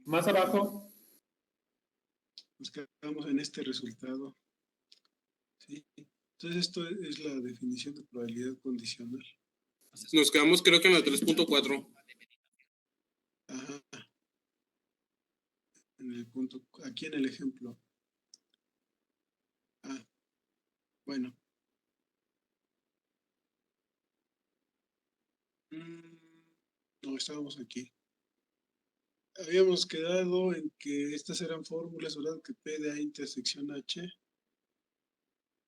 Más abajo, Nos quedamos en este resultado. ¿Sí? Entonces esto es la definición de probabilidad condicional. Nos quedamos creo que en la 3.4. Ajá. En el punto, aquí en el ejemplo. Ah, bueno. No, estábamos aquí. Habíamos quedado en que estas eran fórmulas, ¿verdad? Que P de A intersección H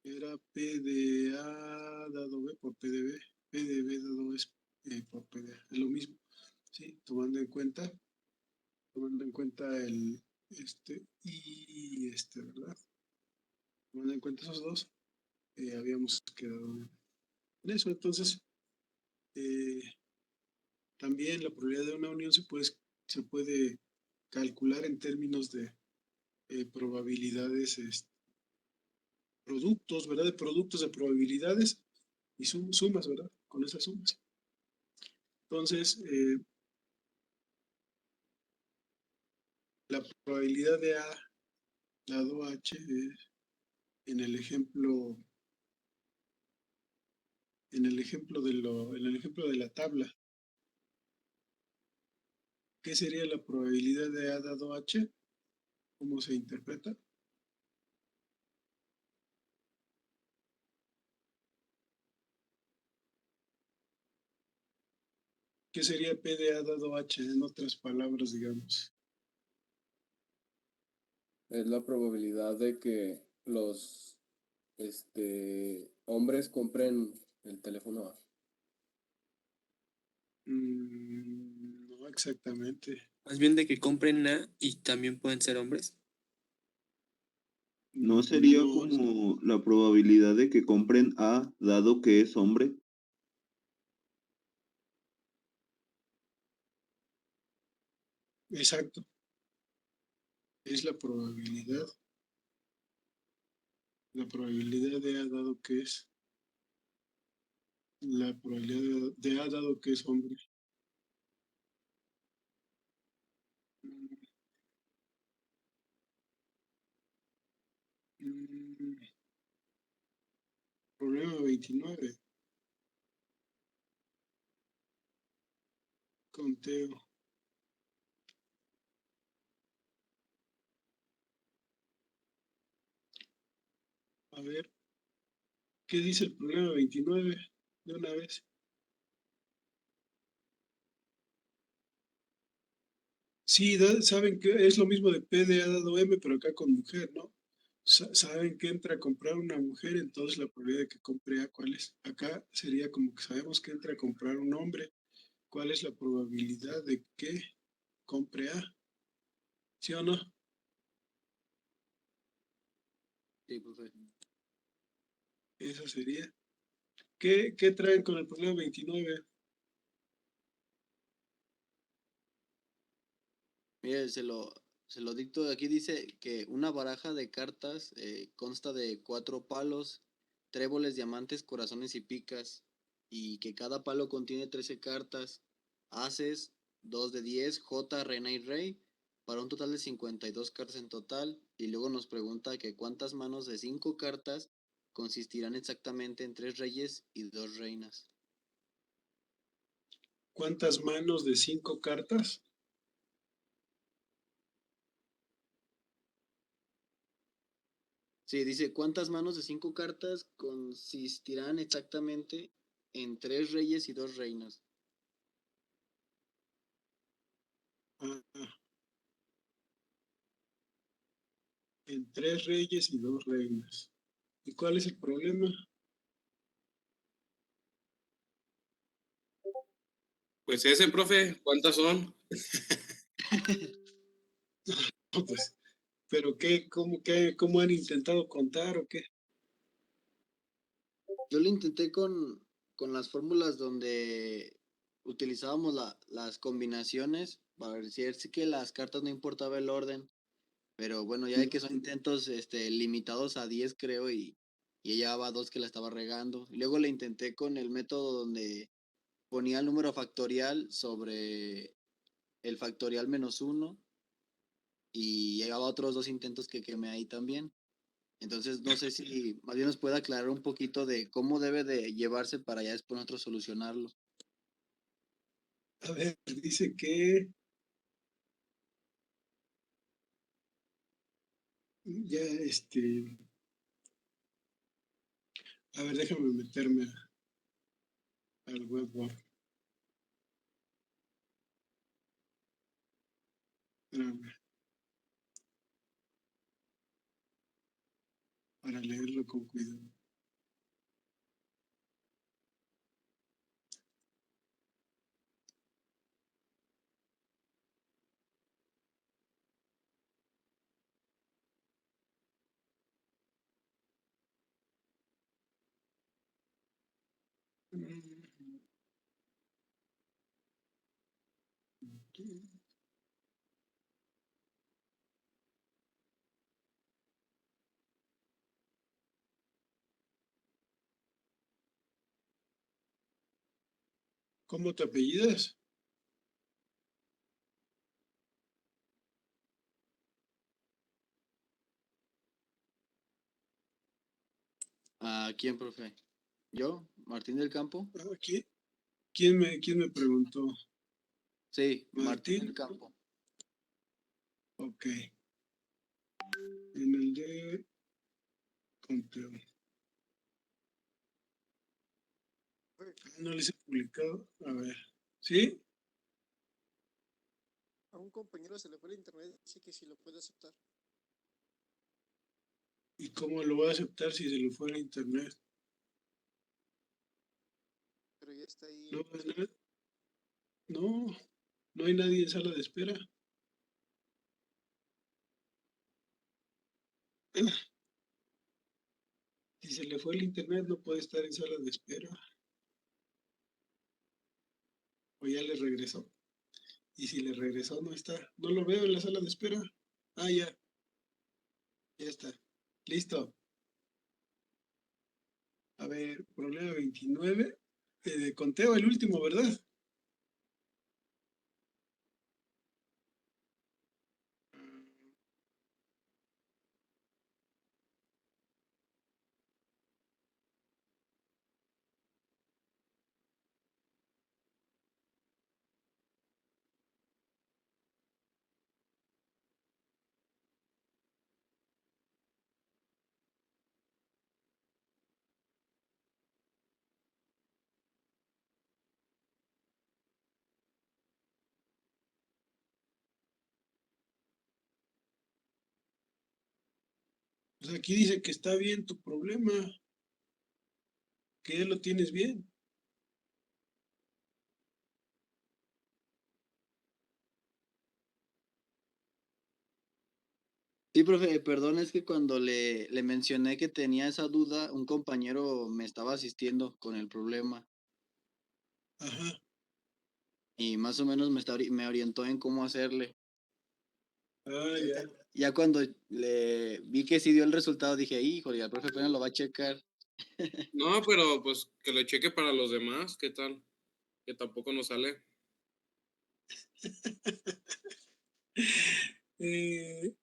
era P de A dado B por P de B, P de B dado S por P de A. Es lo mismo, ¿sí? Tomando en cuenta el y ¿verdad? Tomando en cuenta esos dos, habíamos quedado en eso. Entonces, eh, también la probabilidad de una unión se puede calcular en términos de probabilidades, productos, ¿verdad? De productos de probabilidades y sumas, ¿verdad? Con esas sumas. Entonces, la probabilidad de A dado H en el ejemplo en el ejemplo de la tabla, ¿qué sería la probabilidad de A dado H? ¿Cómo se interpreta? ¿Qué sería P de A dado H? En otras palabras, digamos. Es la probabilidad de que los hombres compren el teléfono A. No exactamente. Más bien de que compren A y también pueden ser hombres. ¿No sería No, como la probabilidad de que compren A dado que es hombre? exacto. Es la probabilidad de A dado que es la probabilidad de A dado que es hombre. Mm, Problema 29. Conteo. A ver, ¿qué dice el problema 29? De una vez. Sí, saben que es lo mismo de P de A dado M, pero acá con mujer, ¿no? Saben que entra a comprar una mujer, entonces la probabilidad de que compre A, ¿cuál es? Acá sería como que sabemos que entra a comprar un hombre. ¿Cuál es la probabilidad de que compre A? ¿Sí o no? Sí, profe. Esa sería. ¿Qué traen con el problema 29? Mire, se lo dicto. Aquí dice que una baraja de cartas consta de 4 palos, tréboles, diamantes, corazones y picas, y que cada palo contiene 13 cartas, ases, 2 de 10, J, reina y rey, para un total de 52 cartas en total. Y luego nos pregunta que cuántas manos de 5 cartas consistirán exactamente en 3 reyes y 2 reinas. ¿Cuántas manos de 5 cartas? Sí, dice, ¿cuántas manos de 5 cartas consistirán exactamente en 3 reyes y 2 reinas? Ah, en 3 reyes y 2 reinas. ¿Y cuál es el problema? Pues ese, profe, ¿cuántas son? No, pues, ¿pero cómo han intentado contar o qué? Yo lo intenté con las fórmulas donde utilizábamos las combinaciones para decir sí que las cartas no importaba el orden, pero bueno, ya de que son intentos limitados a 10 creo y ella llevaba 2 que la estaba regando. Y luego le intenté con el método donde ponía el número factorial sobre el factorial menos 1 y llevaba otros 2 intentos que quemé ahí también. Entonces, no sé si más bien nos puede aclarar un poquito de cómo debe de llevarse para ya después nosotros solucionarlo. A ver, dice que ya a ver, déjame meterme al web. Espérame, para leerlo con cuidado. ¿Cómo te apellidas? ¿A quién, profe? ¿Yo? ¿Martín del Campo? Aquí. ¿Quién me preguntó? Sí, Martín Martín. del Campo. Ok. En el de conteo. No les he publicado. A ver. ¿Sí? A un compañero se le fue el internet, dice que si lo puede aceptar. ¿Y cómo lo voy a aceptar si se le fue el internet? Pero ya está ahí. No, no hay nadie en sala de espera. Si se le fue el internet, no puede estar en sala de espera. O ya le regresó. Y si le regresó, no está. No lo veo en la sala de espera. Ah, ya. Ya está. Listo. A ver, problema 29. De conteo, el último, ¿verdad? Pues aquí dice que está bien tu problema, que ya lo tienes bien. Sí, profe, perdón, es que cuando le mencioné que tenía esa duda, un compañero me estaba asistiendo con el problema Ajá. y más o menos me orientó en cómo hacerle. Ah, ya. Ya cuando le vi que sí dio el resultado, dije, híjole, el profe apenas lo va a checar. No, pero pues que lo cheque para los demás, ¿qué tal? Que tampoco nos sale. Eh,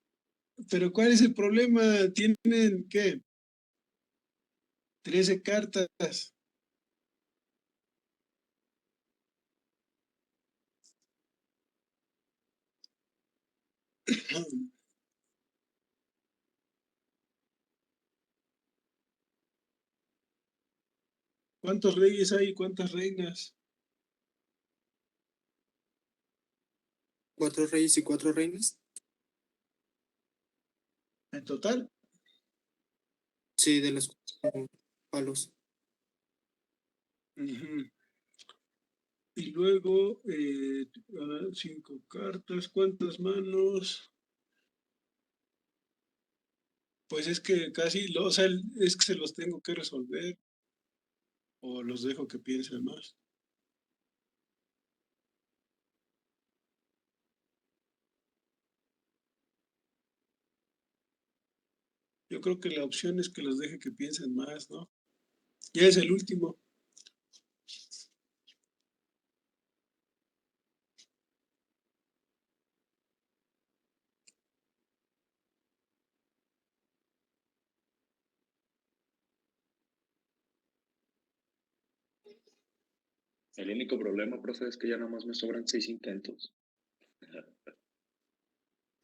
pero ¿cuál es el problema? ¿Tienen qué? 13 cartas. ¿Cuántos reyes hay y cuántas reinas? 4 reyes y 4 reinas. En total. Sí, de los 4 palos. Ujú. Y luego, 5 cartas. ¿Cuántas manos? Pues es que casi, o sea, es que se los tengo que resolver o los dejo que piensen más. Yo creo que la opción es que los deje que piensen más, ¿no? Ya es el último. El único problema, profe, es que ya nada más me sobran 6 intentos.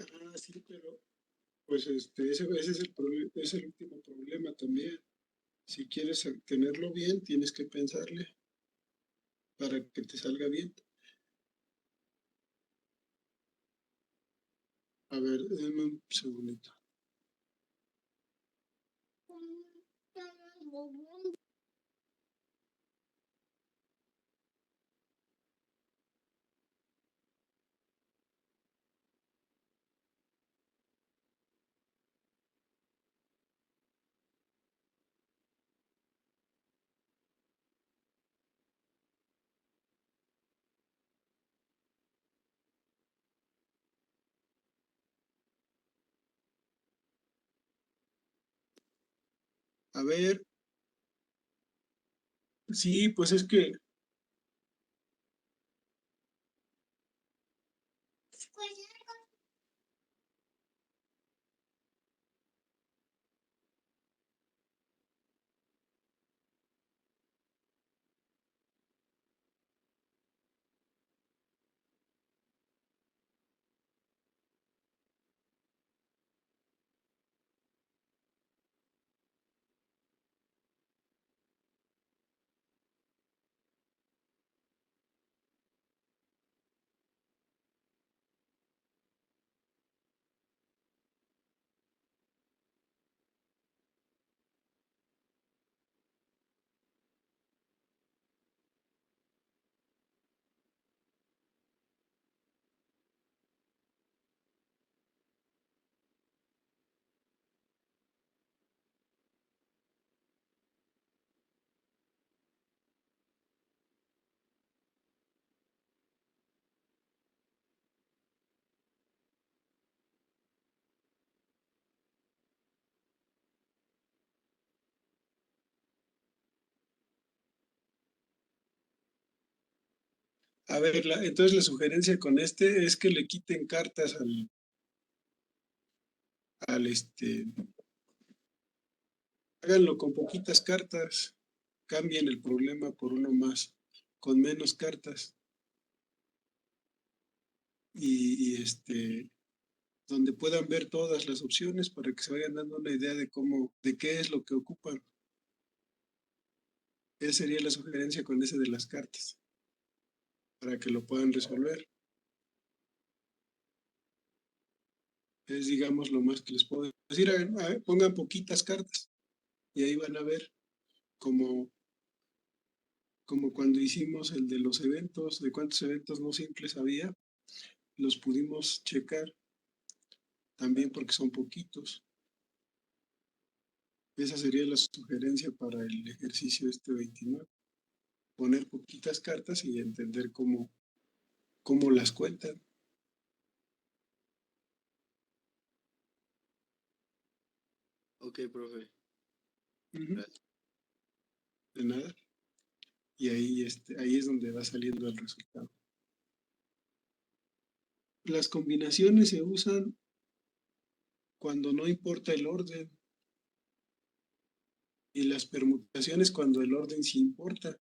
Ah, sí, pero pues ese es es el último problema también. Si quieres tenerlo bien, tienes que pensarle para que te salga bien. A ver, denme un segundito. A ver, sí, pues es que a ver, entonces la sugerencia con es que le quiten cartas al háganlo con poquitas cartas, cambien el problema por uno más, con menos cartas. Y donde puedan ver todas las opciones para que se vayan dando una idea de qué es lo que ocupan. Esa sería la sugerencia con ese de las cartas, para que lo puedan resolver. Es, digamos, lo más que les puedo decir. Pongan poquitas cartas y ahí van a ver como, como cuando hicimos el de los eventos, de cuántos eventos no simples había, los pudimos checar también porque son poquitos. Esa sería la sugerencia para el ejercicio 29. Poner poquitas cartas y entender cómo las cuentan. Ok, profe. Ujú. Gracias. De nada. Y ahí es donde va saliendo el resultado. Las combinaciones se usan cuando no importa el orden y las permutaciones cuando el orden sí importa.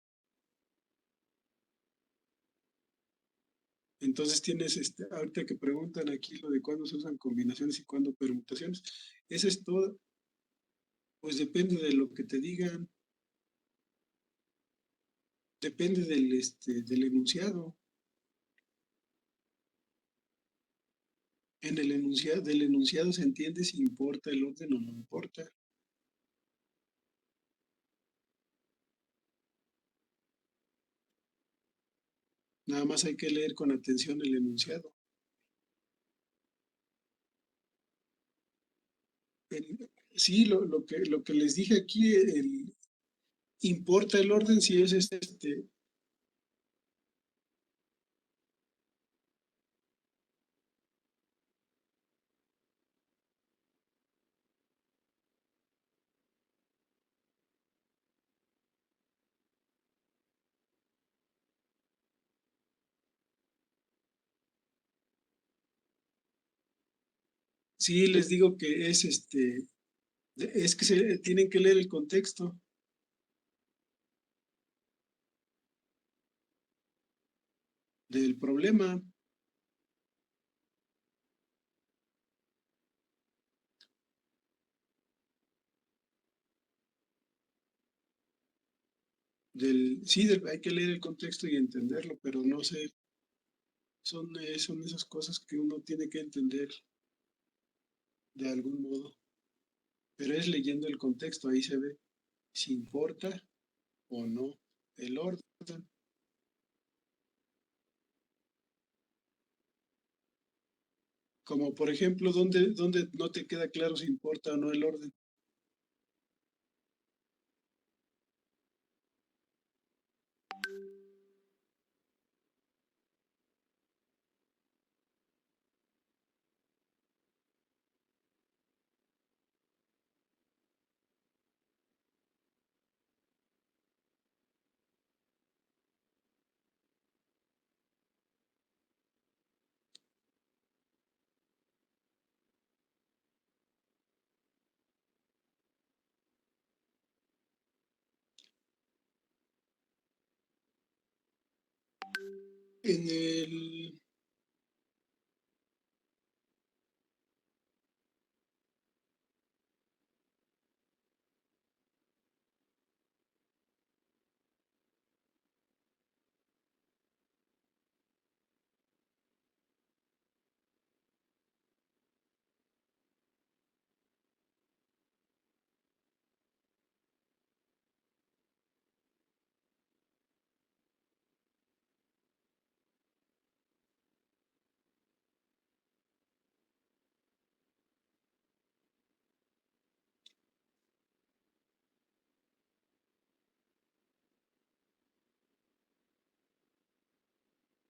Entonces tienes, ahorita que preguntan aquí lo de cuándo se usan combinaciones y cuándo permutaciones, eso es todo, pues depende de lo que te digan, depende del enunciado. Del enunciado se entiende si importa el orden o no importa. Nada más hay que leer con atención el enunciado. Sí, lo que les dije aquí, importa el orden si es sí, les digo que es que tienen que leer el contexto. del problema. Hay que leer el contexto y entenderlo, pero no sé, son esas cosas que uno tiene que entender de algún modo. Pero es leyendo el contexto, ahí se ve si importa o no el orden. Como por ejemplo, ¿dónde no te queda claro si importa o no el orden? En el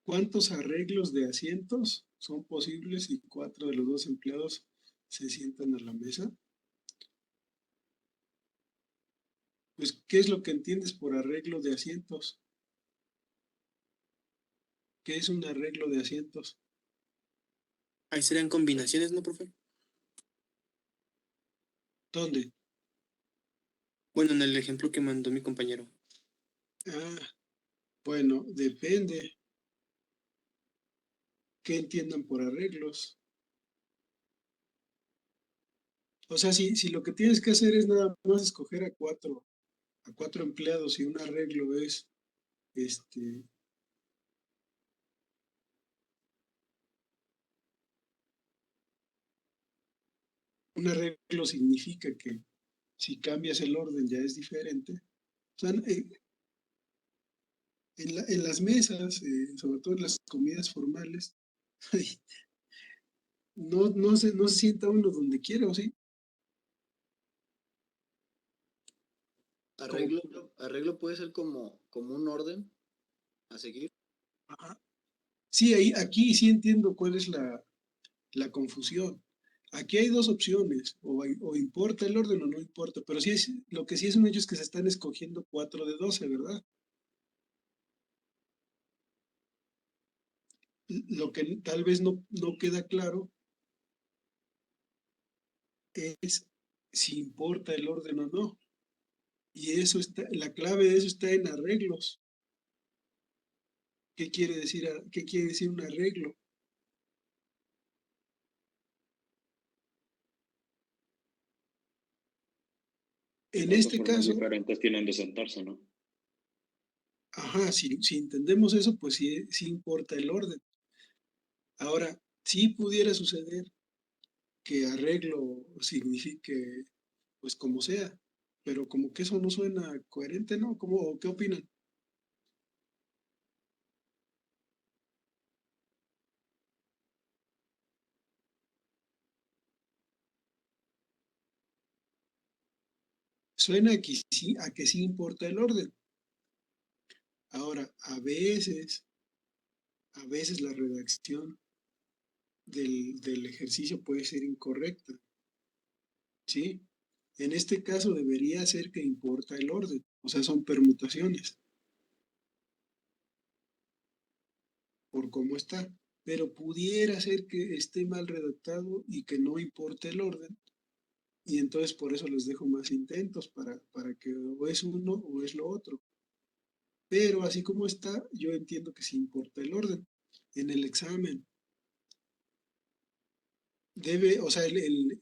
¿Cuántos arreglos de asientos son posibles si 4 de los 2 empleados se sientan a la mesa? Pues, ¿qué es lo que entiendes por arreglo de asientos? ¿Qué es un arreglo de asientos? Ahí serían combinaciones, ¿no, profe? ¿Dónde? Bueno, en el ejemplo que mandó mi compañero. Ah, bueno, depende. ¿Qué entiendan por arreglos? O sea, si lo que tienes que hacer es nada más escoger a cuatro empleados y un arreglo es, este, un arreglo significa que si cambias el orden ya es diferente. O sea, en las mesas, sobre todo en las comidas formales, no se sienta uno donde quiera, ¿o sí? Arreglo puede ser como un orden a seguir. Ajá. Sí, aquí sí entiendo cuál es la confusión. Aquí hay dos opciones, o importa el orden o no importa, pero lo que sí es un hecho es que se están escogiendo 4 de 12, ¿verdad? Lo que tal vez no queda claro es si importa el orden o no. Y la clave de eso está en arreglos. ¿Qué quiere decir un arreglo? En ¿Cuántas este formas caso, diferentes tienen de sentarse, no? ajá, si entendemos eso, pues sí importa el orden. Ahora, sí pudiera suceder que arreglo signifique, pues como sea, pero como que eso no suena coherente, ¿no? ¿Qué opinan? Suena a que sí importa el orden. Ahora, a veces la redacción del ejercicio puede ser incorrecta, ¿sí? En este caso debería ser que importa el orden, o sea, son permutaciones por cómo está, pero pudiera ser que esté mal redactado y que no importe el orden, y entonces por eso les dejo más intentos para que o es uno o es lo otro. Pero así como está, yo entiendo que sí importa el orden. En el examen debe, o sea, el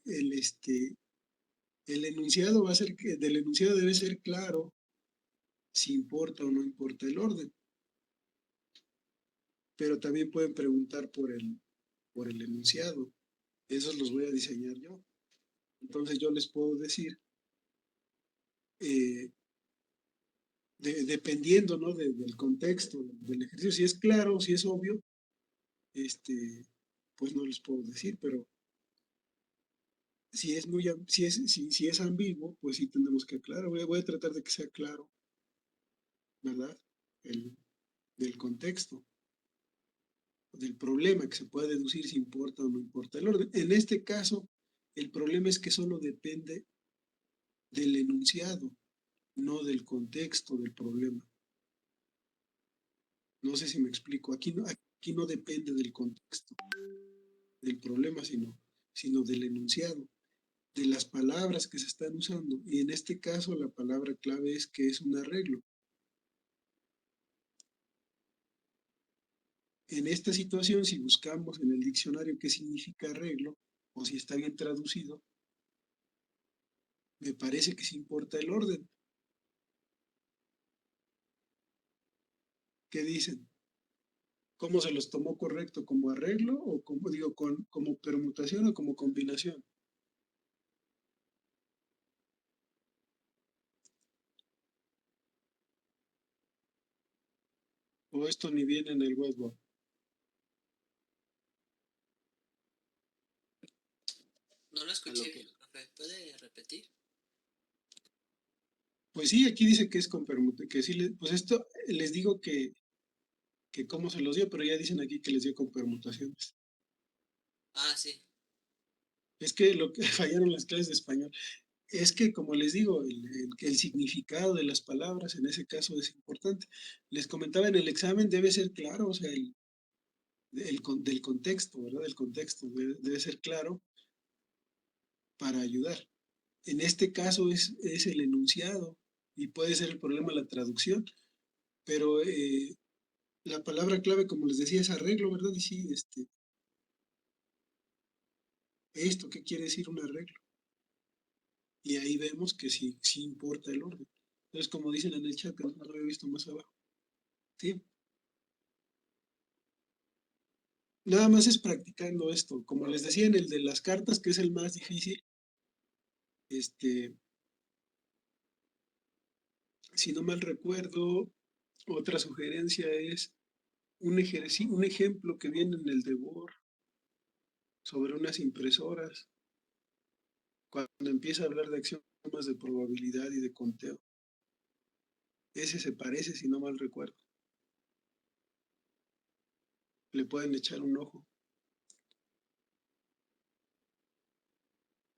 enunciado va a ser que, del enunciado debe ser claro si importa o no importa el orden. Pero también pueden preguntar por el enunciado. Esos los voy a diseñar yo. Entonces yo les puedo decir, eh, dependiendo, ¿no? del contexto del ejercicio, si es claro, si es obvio, pues no les puedo decir, pero si es si es ambiguo, pues sí tenemos que aclarar. Voy a tratar de que sea claro, ¿verdad? El, del contexto, del problema, que se pueda deducir si importa o no importa el orden. En este caso, el problema es que solo depende del enunciado, no del contexto del problema. No sé si me explico. Aquí no depende del contexto del problema, sino del enunciado, de las palabras que se están usando. Y en este caso, la palabra clave es que es un arreglo. En esta situación, si buscamos en el diccionario qué significa arreglo, o si está bien traducido, me parece que sí importa el orden. ¿Qué dicen? ¿Cómo se los tomó correcto? ¿Como arreglo o como digo, como permutación o como combinación? O esto ni viene en el webbook. No lo A escuché lo que, bien, profe. ¿Puede repetir? Pues sí, aquí dice que es con permutación, que sí, pues esto les digo que cómo se los dio, pero ya dicen aquí que les dio con permutaciones. Ah, sí. Es que lo que fallaron las clases de español es que, como les digo, el significado de las palabras en ese caso es importante. Les comentaba en el examen debe ser claro, o sea, del contexto, ¿verdad? Del contexto debe ser claro para ayudar. En este caso es el enunciado y puede ser el problema la traducción, pero la palabra clave, como les decía, es arreglo, ¿verdad? Y sí, esto, ¿qué quiere decir un arreglo? Y ahí vemos que sí importa el orden. Entonces, como dicen en el chat, que no lo había visto más abajo. ¿Sí? Nada más es practicando esto. Como les decía en el de las cartas, que es el más difícil, si no mal recuerdo, otra sugerencia es un ejemplo que viene en el de Word sobre unas impresoras, cuando empieza a hablar de axiomas de probabilidad y de conteo. Ese se parece, si no mal recuerdo. Le pueden echar un ojo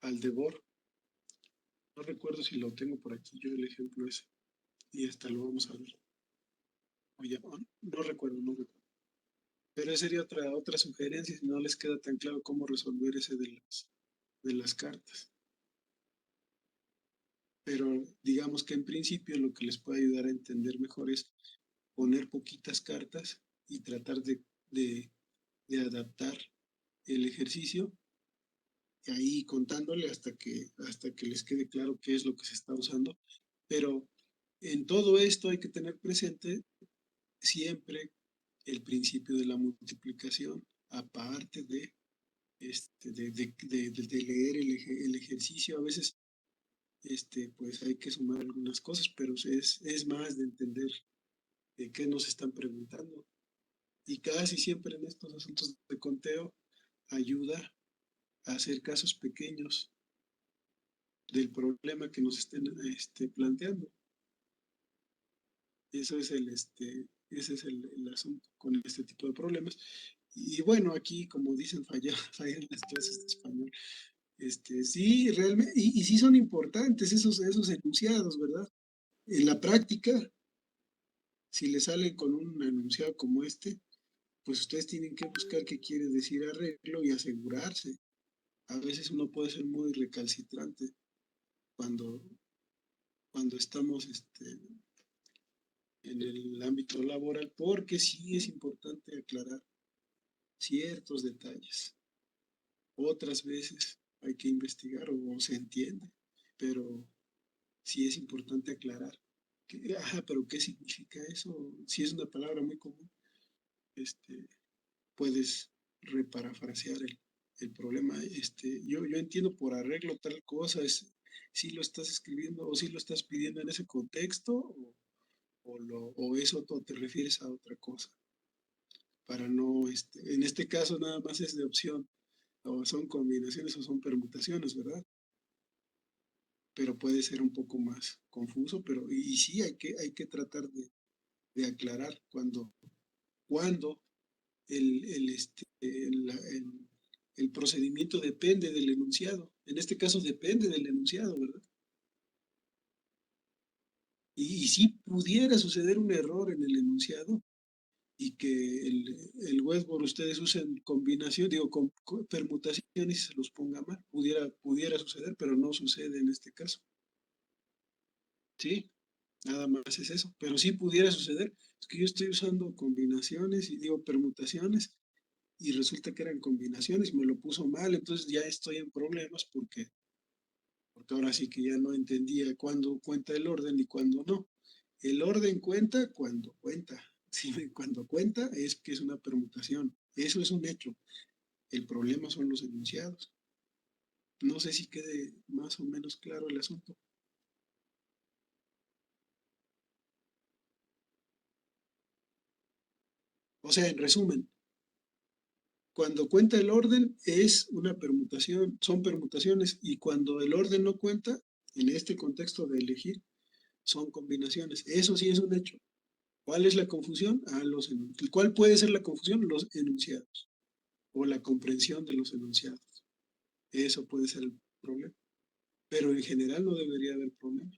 al de Bohr. No recuerdo si lo tengo por aquí yo el ejemplo ese. Y hasta lo vamos a ver. Oye, no recuerdo, no recuerdo. Pero esa sería otra sugerencia si no les queda tan claro cómo resolver ese de las cartas. Pero digamos que en principio lo que les puede ayudar a entender mejor es poner poquitas cartas y tratar de adaptar el ejercicio y ahí contándole hasta que les quede claro qué es lo que se está usando. Pero en todo esto hay que tener presente siempre el principio de la multiplicación, aparte de leer el ejercicio. A veces pues hay que sumar algunas cosas, pero es más de entender de qué nos están preguntando. Y casi siempre en estos asuntos de conteo ayuda a hacer casos pequeños del problema que nos estén planteando. Eso es ese es el asunto con este tipo de problemas. Y bueno, aquí, como dicen, fallan las clases de español. Sí, realmente, y sí son importantes esos enunciados, ¿verdad? En la práctica, si le salen con un enunciado como este, pues ustedes tienen que buscar qué quiere decir arreglo y asegurarse. A veces uno puede ser muy recalcitrante cuando estamos en el ámbito laboral, porque sí es importante aclarar ciertos detalles. Otras veces hay que investigar o se entiende, pero sí es importante aclarar. Pero ¿qué significa eso? Si es una palabra muy común, puedes reparafrasear el problema. Yo entiendo por arreglo tal cosa, si lo estás escribiendo o si lo estás pidiendo en ese contexto o eso te refieres a otra cosa. Para no, en este caso nada más es de opción, o son combinaciones o son permutaciones, ¿verdad? Pero puede ser un poco más confuso, pero y sí hay que tratar de aclarar cuando el procedimiento depende del enunciado. En este caso depende del enunciado, ¿verdad? Y si pudiera suceder un error en el enunciado y que el Westboro ustedes usen combinación, con permutaciones y se los ponga mal, pudiera suceder, pero no sucede en este caso. Sí, nada más es eso, pero sí pudiera suceder. Es que yo estoy usando combinaciones y digo permutaciones y resulta que eran combinaciones, me lo puso mal, entonces ya estoy en problemas porque ahora sí que ya no entendía cuándo cuenta el orden y cuándo no. El orden cuenta cuando cuenta. Sí, cuando cuenta es que es una permutación. Eso es un hecho. El problema son los enunciados. No sé si quede más o menos claro el asunto. O sea, en resumen, cuando cuenta el orden es una permutación, son permutaciones, y cuando el orden no cuenta, en este contexto de elegir, son combinaciones. Eso sí es un hecho. ¿Cuál es la confusión? ¿Cuál puede ser la confusión? Los enunciados o la comprensión de los enunciados. Eso puede ser el problema. Pero en general no debería haber problema.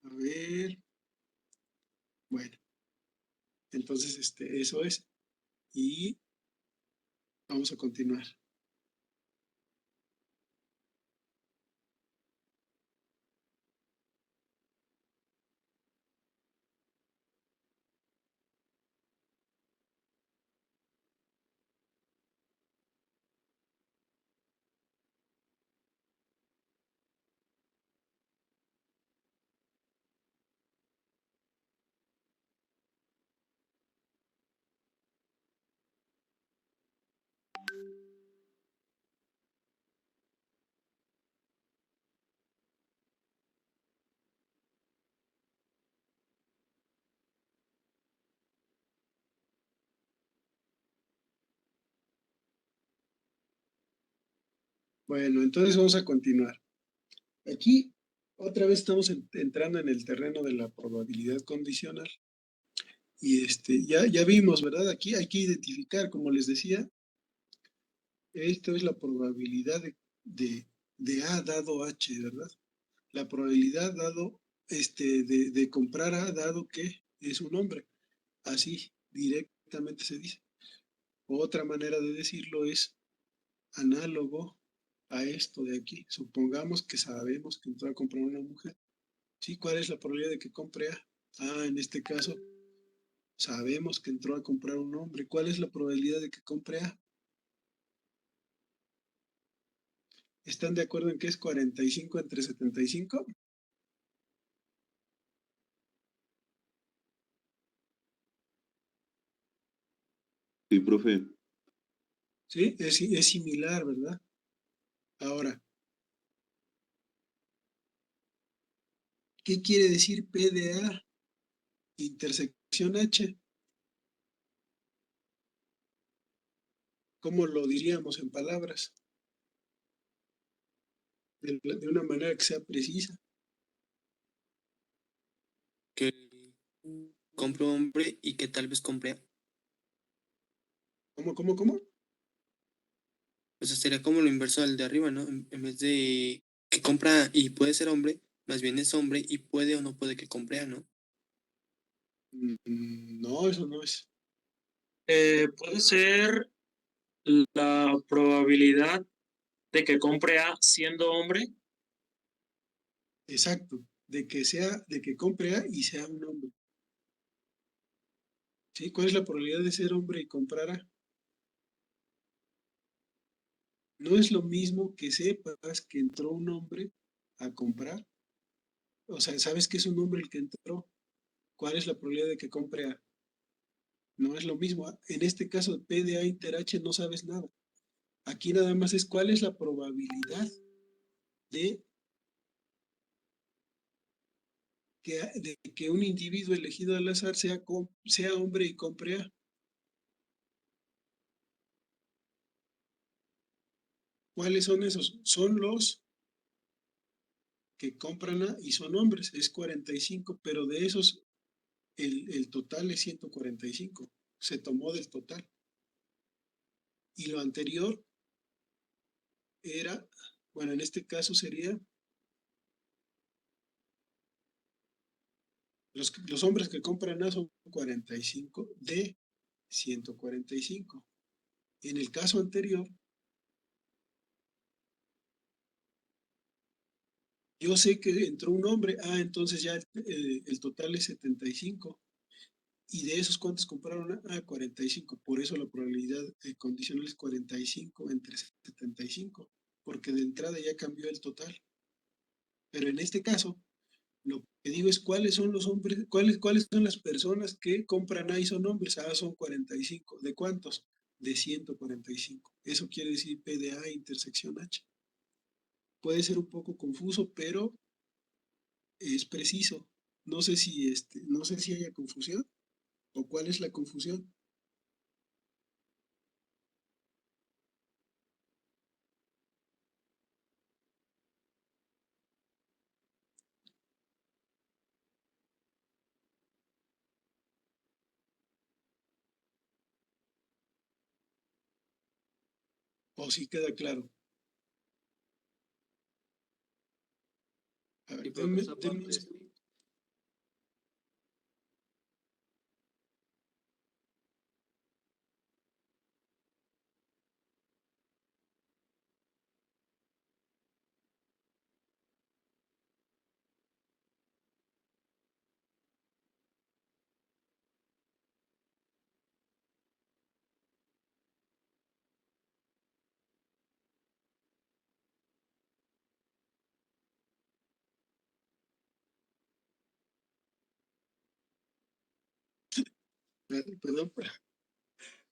A ver. Bueno, entonces eso es. Y vamos a continuar. Bueno, entonces vamos a continuar. Aquí otra vez estamos entrando en el terreno de la probabilidad condicional. Y ya vimos, ¿verdad? Aquí hay que identificar, como les decía, esto es la probabilidad de A dado H, ¿verdad? La probabilidad dado, de comprar A dado que es un hombre. Así directamente se dice. Otra manera de decirlo es análogo a esto de aquí. Supongamos que sabemos que entró a comprar una mujer. ¿Sí? ¿Cuál es la probabilidad de que compre A? En este caso, sabemos que entró a comprar un hombre. ¿Cuál es la probabilidad de que compre A? ¿Están de acuerdo en que es 45 entre 75? Sí, profe. Sí, es similar, ¿verdad? Ahora, ¿qué quiere decir P de A? Intersección H. ¿Cómo lo diríamos en palabras? De una manera que sea precisa. Que compre hombre y que tal vez compre. ¿Cómo? O sea, sería como lo inverso al de arriba, ¿no? En vez de que compra y puede ser hombre, más bien es hombre y puede o no puede que compre A, ¿no? No, eso no es. Puede ser la probabilidad de que compre A siendo hombre. Exacto, de que compre A y sea un hombre. ¿Sí? ¿Cuál es la probabilidad de ser hombre y comprar A? No es lo mismo que sepas que entró un hombre a comprar. O sea, sabes que es un hombre el que entró. ¿Cuál es la probabilidad de que compre A? No es lo mismo. En este caso de P de A inter H no sabes nada. Aquí nada más es cuál es la probabilidad de que un individuo elegido al azar sea hombre y compre A. ¿Cuáles son esos? Son los que compran A y son hombres, es 45, pero de esos el total es 145. Se tomó del total. Y lo anterior era, bueno, en este caso sería los hombres que compran A son 45 de 145. En el caso anterior, yo sé que entró un hombre, entonces ya el total es 75. Y de esos, ¿cuántos compraron A? 45. Por eso la probabilidad condicional es 45 entre 75, porque de entrada ya cambió el total. Pero en este caso, lo que digo es cuáles son los hombres, cuáles son las personas que compran A y son hombres. Son 45. ¿De cuántos? De 145. Eso quiere decir P de A intersección H. Puede ser un poco confuso, pero es preciso. No sé si haya confusión o cuál es la confusión. O si queda claro. A ver, Sí, profe, esa parte sí. Perdón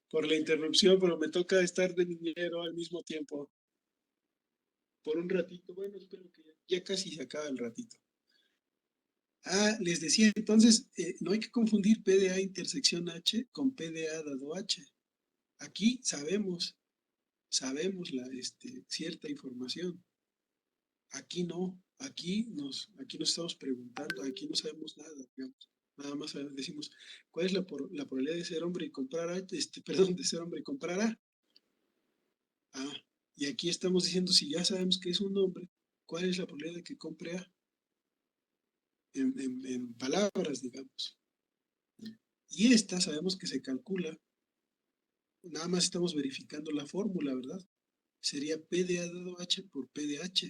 por la interrupción, pero me toca estar de niñero al mismo tiempo. Por un ratito, bueno, espero que ya casi se acaba el ratito. Les decía, entonces, no hay que confundir P de A intersección H con P de A dado H. Aquí sabemos cierta información. Aquí no, aquí nos estamos preguntando, aquí no sabemos nada, digamos. Nada más decimos, ¿cuál es la probabilidad de ser hombre y comprar A? Perdón, de ser hombre y comprar A. Y aquí estamos diciendo, si ya sabemos que es un hombre, ¿cuál es la probabilidad de que compre A? En palabras, digamos. Y esta sabemos que se calcula, nada más estamos verificando la fórmula, ¿verdad? Sería P de A dado H por P de H.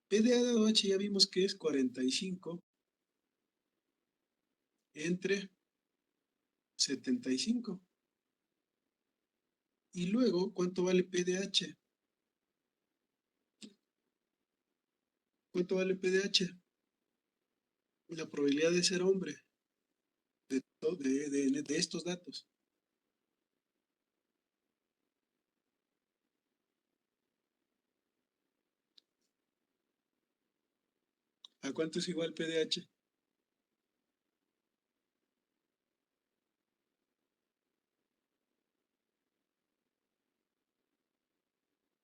P de A dado H ya vimos que es 45 entre 75. Y luego, ¿cuánto vale P de H? ¿Cuánto vale P de H? La probabilidad de ser hombre de estos datos. ¿A cuánto es igual P de H?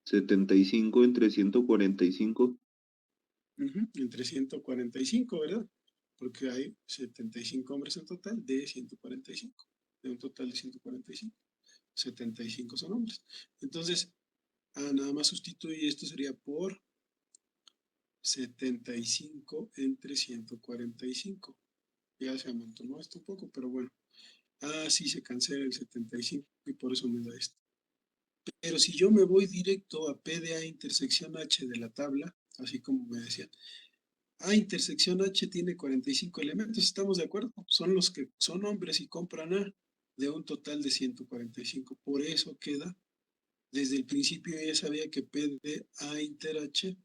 ¿75 entre 145? Entre 145, ¿verdad? Porque hay 75 hombres en total de 145. De un total de 145. 75 son hombres. Entonces, nada más sustituye esto sería por 75 entre 145. Ya se amontonó esto un poco, pero bueno. Sí se cancela el 75 y por eso me da esto. Pero si yo me voy directo a PDA intersección H de la tabla, así como me decían, A intersección H tiene 45 elementos, ¿estamos de acuerdo? Son los que son hombres y compran A de un total de 145. Por eso queda, desde el principio ya sabía que PDA inter H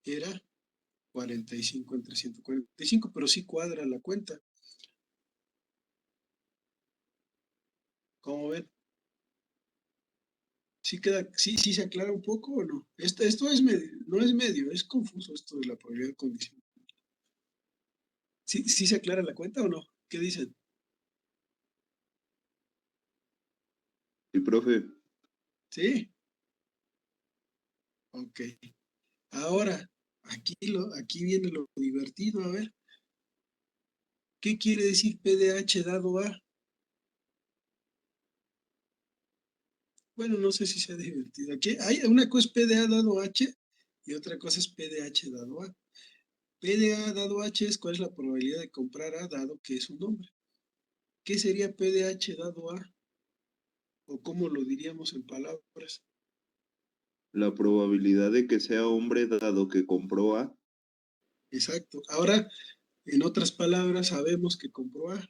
era 45 entre 145, pero sí cuadra la cuenta. ¿Cómo ven? ¿Sí queda, sí se aclara un poco o no? Esto es medio, no es medio, es confuso esto de la probabilidad condicional. ¿Sí se aclara la cuenta o no? ¿Qué dicen? Sí, profe. ¿Sí? Ok. Ahora, aquí viene lo divertido, a ver. ¿Qué quiere decir PDH dado A? Bueno, no sé si sea divertido. Aquí hay una cosa es PDA dado H y otra cosa es PDH dado A. PDA dado H es cuál es la probabilidad de comprar A dado que es un nombre. ¿Qué sería PDH dado A? ¿O cómo lo diríamos en palabras? La probabilidad de que sea hombre dado que compró A. Exacto. Ahora, en otras palabras, sabemos que compró A.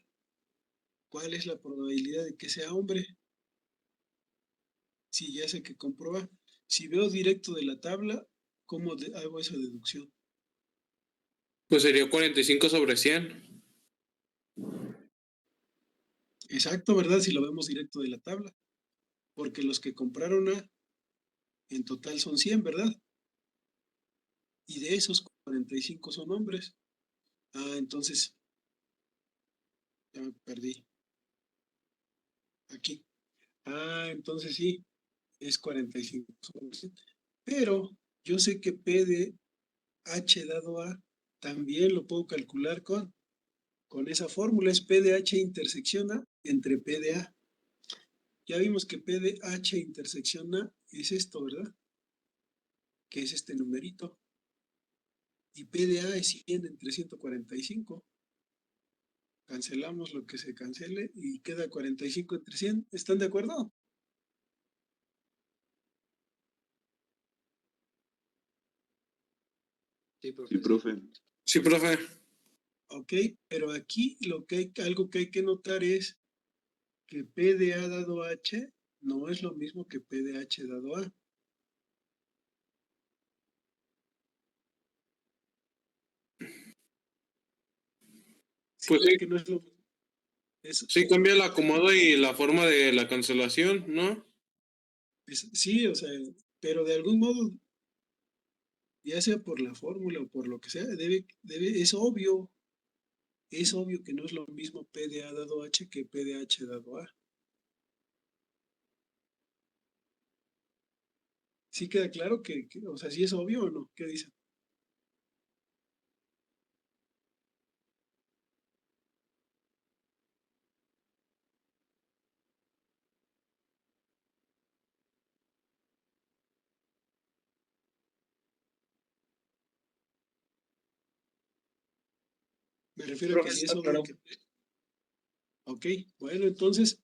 ¿Cuál es la probabilidad de que sea hombre? Sí, ya sé que compró A. Si veo directo de la tabla, ¿cómo hago esa deducción? Pues sería 45 sobre 100. Exacto, ¿verdad? Si lo vemos directo de la tabla. Porque los que compraron A en total son 100, ¿verdad? Y de esos 45 son hombres. Ah, entonces, ya me perdí. Aquí. Ah, entonces sí, es 45 sobre 100. Pero yo sé que P de H dado A también lo puedo calcular con esa fórmula. Es P de H intersección A entre P de A. Ya vimos que P de H intersección A es esto, ¿verdad? Que es este numerito. Y P de A es 100 entre 145. Cancelamos lo que se cancele y queda 45 entre 100. ¿Están de acuerdo? Sí, profe, Sí, sí. profe. Sí, profe. Ok, pero aquí algo que hay que notar es que P de A dado H no es lo mismo que P de H dado A. ¿Sí Pues ven sí, que no es lo mismo? sí cambia el acomodo y la forma de la cancelación, ¿no? Sí, o sea, pero de algún modo, ya sea por la fórmula o por lo que sea, es obvio que no es lo mismo P de A dado H que P de H dado A. ¿Sí queda claro o sea, sí es obvio o no? ¿Qué dicen? Me refiero a que Profe, sí es está obvio claro. que... Ok, bueno, entonces,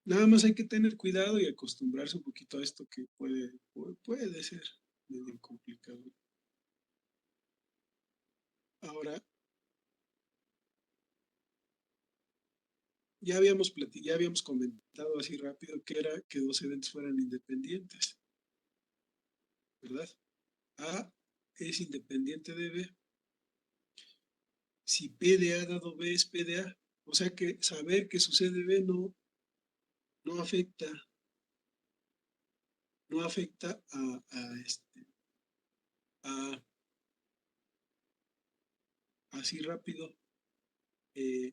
nada más hay que tener cuidado y acostumbrarse un poquito a esto que puede ser medio complicado. Ahora, ya habíamos comentado así rápido que era que dos eventos fueran independientes, ¿verdad? A es independiente de B. Si P de A dado B es P de A, o sea que saber que sucede B no afecta, no afecta a así rápido. eh,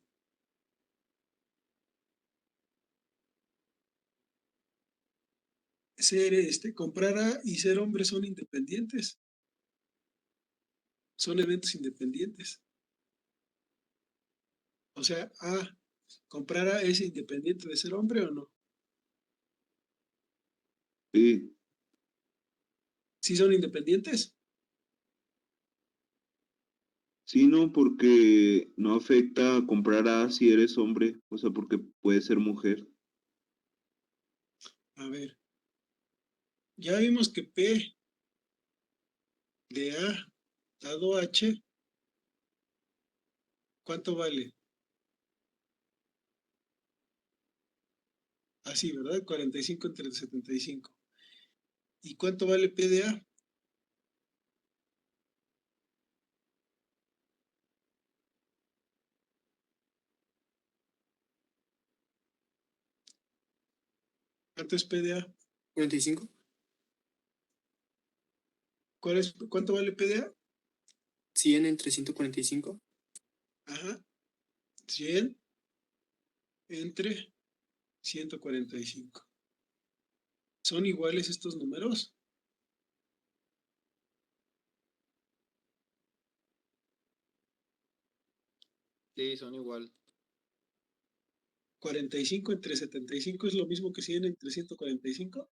Comprar A y ser hombre son independientes, son eventos independientes. O sea, comprar A es independiente de ser hombre o no. Sí, ¿Sí son independientes? sí, no, porque no afecta a comprar A si eres hombre, o sea, porque puede ser mujer. A ver, ya vimos que P de A dado H, ¿cuánto vale? Así, ¿verdad? 45 entre 75. ¿Y cuánto vale P de A? ¿Cuánto es P de A? 45. ¿Cuánto vale P de A? 100 entre 145. Ajá. 100 entre 145. ¿Son iguales estos números? Sí, son igual. 45 entre 75 es lo mismo que 100 entre 145.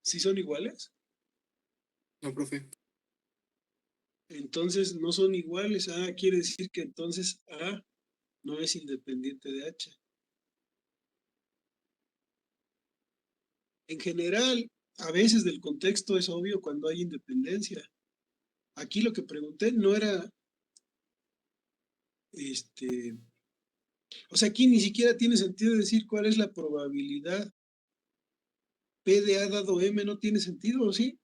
¿Sí son iguales? No, profe. Entonces no son iguales. Ah, quiere decir que entonces A no es independiente de H. En general, a veces del contexto es obvio cuando hay independencia. Aquí lo que pregunté no era, o sea, aquí ni siquiera tiene sentido decir cuál es la probabilidad. P de A dado M no tiene sentido, ¿o sí?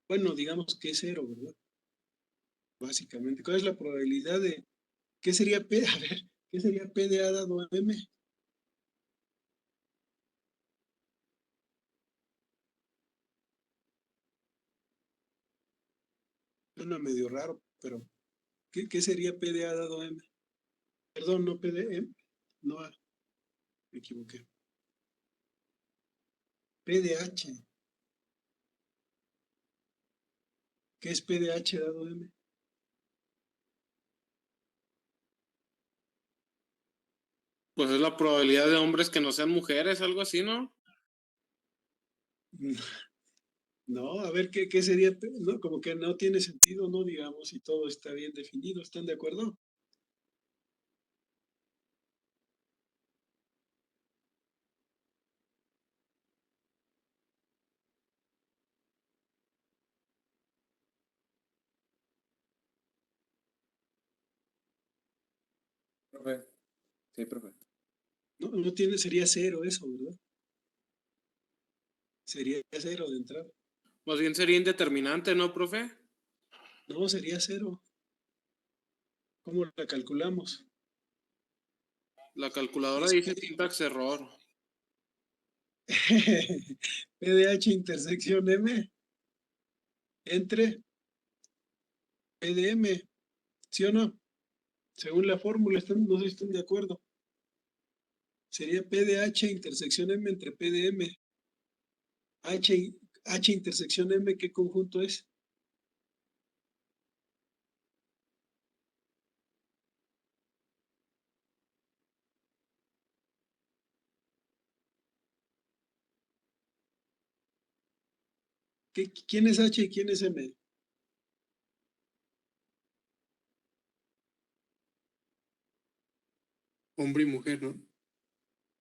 Bueno, digamos que es cero, ¿verdad? Básicamente. ¿Cuál es la probabilidad de, qué sería P? A ver, ¿qué sería P de A dado M? Suena medio raro, pero ¿qué sería P de A dado M? Perdón, no P de M, no A, me equivoqué. P de H. ¿Qué es P de H dado M? Pues es la probabilidad de hombres que no sean mujeres, algo así, ¿no? No, a ver, ¿qué sería? No, como que no tiene sentido, ¿no? Digamos, si todo está bien definido, ¿están de acuerdo? Profe. Sí, profe. No tiene, sería cero eso, ¿verdad? Sería cero de entrada. Más bien sería indeterminante, ¿no, profe? No, sería cero. ¿Cómo la calculamos? La calculadora dice syntax error. P de H intersección M entre P de M, ¿sí o no? Según la fórmula, no sé si están de acuerdo. Sería P de H intersección M entre P de M. H intersección M, ¿qué conjunto es? ¿Quién es H y quién es M? Hombre y mujer, ¿no?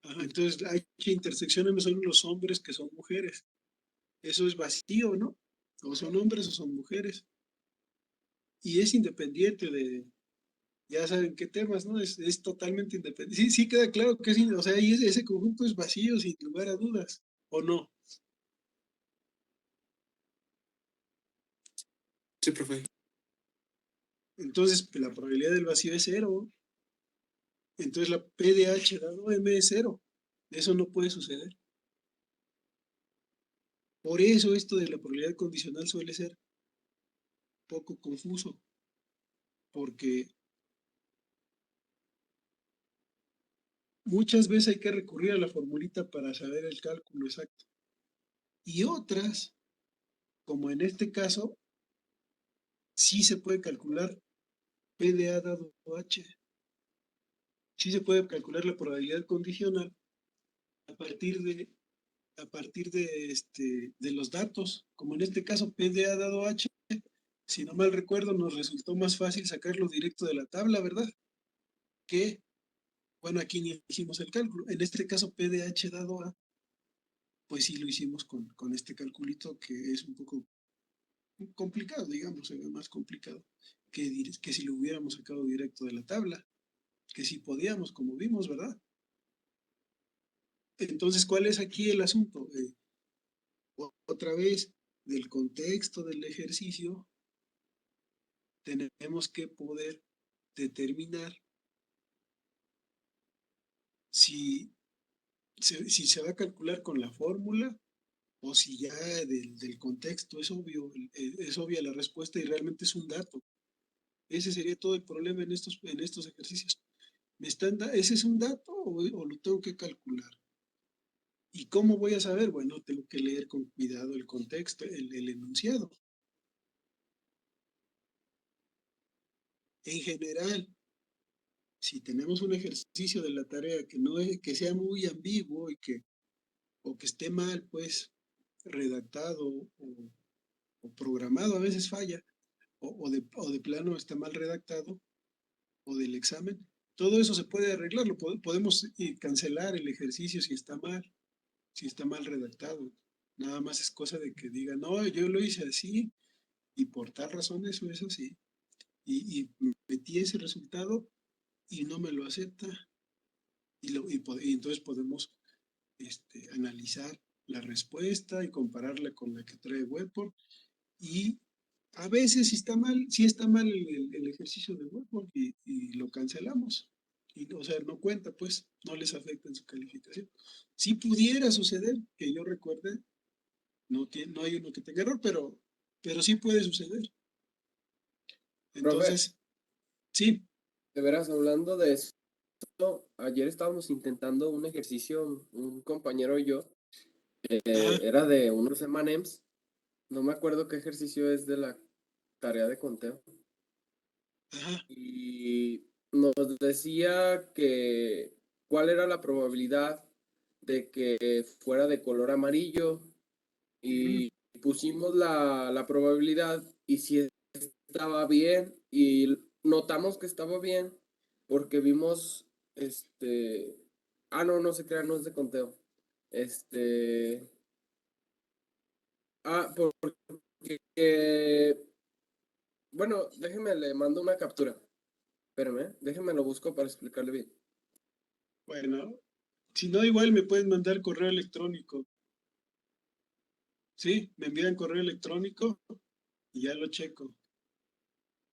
Ajá, entonces H intersección M son los hombres que son mujeres. Eso es vacío, ¿no? O son hombres o son mujeres. Y es independiente de, ya saben qué temas, ¿no? Es totalmente independiente. Sí, sí queda claro que es, o sea, y ese conjunto es vacío sin lugar a dudas, ¿o no? Sí, profe. Entonces, pues, la probabilidad del vacío es cero. Entonces la P de H dado M es cero. Eso no puede suceder. Por eso esto de la probabilidad condicional suele ser poco confuso, porque muchas veces hay que recurrir a la formulita para saber el cálculo exacto. Y otras como en este caso, sí se puede calcular PDA dado H. Sí se puede calcular la probabilidad condicional a partir de los datos. Como en este caso, PDA dado H, si no mal recuerdo, nos resultó más fácil sacarlo directo de la tabla, ¿verdad? Que, bueno, aquí ni hicimos el cálculo. En este caso, PDH dado A, pues sí lo hicimos con este calculito que es un poco complicado, digamos, se ve más complicado que si lo hubiéramos sacado directo de la tabla, que sí podíamos, como vimos, ¿verdad? Entonces, ¿cuál es aquí el asunto? Otra vez, del contexto del ejercicio, tenemos que poder determinar si se va a calcular con la fórmula o si ya del contexto es obvia la respuesta y realmente es un dato. Ese sería todo el problema en estos ejercicios. ¿Ese es un dato o lo tengo que calcular? ¿Y cómo voy a saber? Bueno, tengo que leer con cuidado el contexto, el enunciado. En general, si tenemos un ejercicio de la tarea que sea muy ambiguo o que esté mal, pues, redactado o programado, a veces falla, o de plano está mal redactado, o del examen, todo eso se puede arreglar, podemos cancelar el ejercicio si está mal redactado. Nada más es cosa de que diga, no, yo lo hice así y por tal razón eso es así. Y metí ese resultado y no me lo acepta. Y entonces podemos analizar la respuesta y compararla con la que trae Webport. Y a veces sí está mal el ejercicio de Webport y lo cancelamos. O sea, no cuenta, pues, no les afecta en su calificación. Si pudiera suceder, que yo recuerde, no hay uno que tenga error, pero sí puede suceder. Profe, Entonces, sí, de veras, hablando de eso, ayer estábamos intentando un ejercicio, un compañero y yo, ajá, era de unos M&M's, no me acuerdo qué ejercicio es de la tarea de conteo, ajá, y nos decía que cuál era la probabilidad de que fuera de color amarillo, ujú, y pusimos la probabilidad y si estaba bien y notamos que estaba bien porque vimos no, no se crea, no es de conteo. Este, porque bueno, déjeme le mando una captura. Espérame, déjeme lo busco para explicarle bien. bueno, si no, igual me pueden mandar correo electrónico. Sí, me envían correo electrónico y ya lo checo.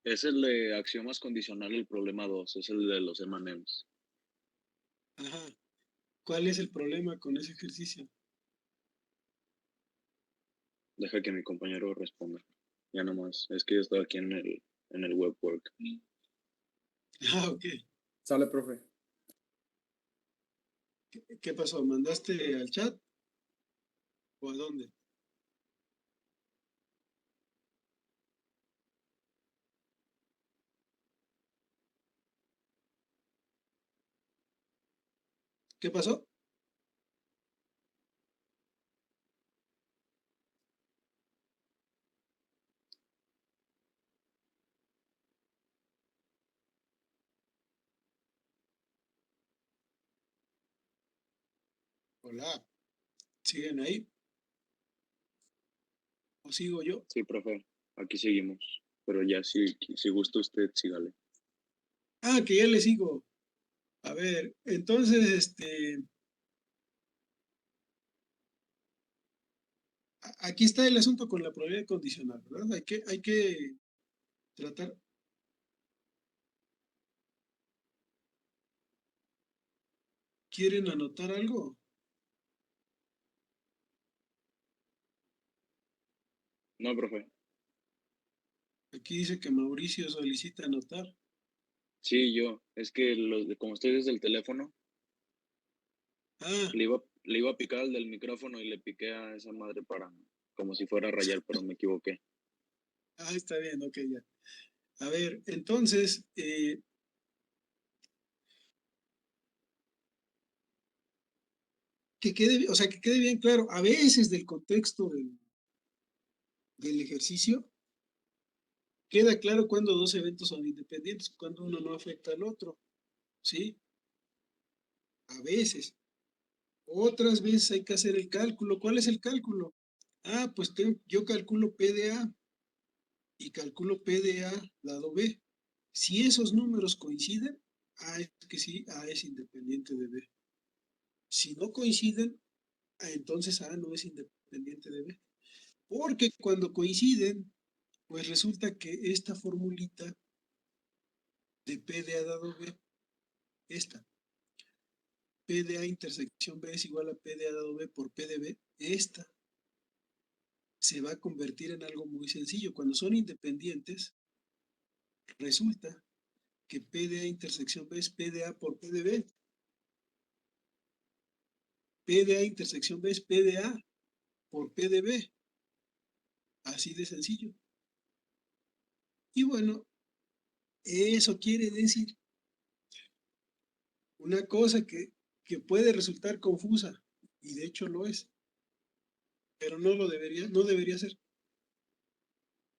Es el de axiomas condicional, el problema 2, es el de los M&M's. Ajá. ¿Cuál es el problema con ese ejercicio? Deja que mi compañero responda. Ya nomás, es que yo estoy aquí en el webwork. Ah, ok. Sale, profe. ¿Qué pasó? ¿Mandaste al chat? ¿O a dónde? ¿Qué pasó? Hola, ¿siguen ahí? ¿O sigo yo? Sí, profe, aquí seguimos. Pero ya si gusta usted, sígale. Ah, que ya le sigo. A ver, entonces, aquí está el asunto con la probabilidad condicional, ¿verdad? Hay que tratar. ¿Quieren anotar algo? No, profe. Aquí dice que Mauricio solicita anotar. Sí, yo. Es que como estoy desde el teléfono, Ah, le iba a picar al del micrófono y le piqué a esa madre para como si fuera a rayar, pero me equivoqué. Ah, está bien, ok, ya. A ver, entonces, o sea, que quede bien claro, a veces del contexto del ejercicio, queda claro cuando dos eventos son independientes, cuando uno no afecta al otro, ¿sí? A veces. Otras veces hay que hacer el cálculo. ¿Cuál es el cálculo? Ah, pues yo calculo P de A y calculo P de A lado B. Si esos números coinciden, A es que sí, A es independiente de B. Si no coinciden, entonces A no es independiente de B. Porque cuando coinciden, pues resulta que esta formulita de P de A dado B, esta, P de A intersección B es igual a P de A dado B por P de B, esta se va a convertir en algo muy sencillo. Cuando son independientes, resulta que P de A intersección B es P de A por P de B. P de A intersección B es P de A por P de B. Así de sencillo. Y bueno, eso quiere decir una cosa que puede resultar confusa, y de hecho lo es, pero no debería ser.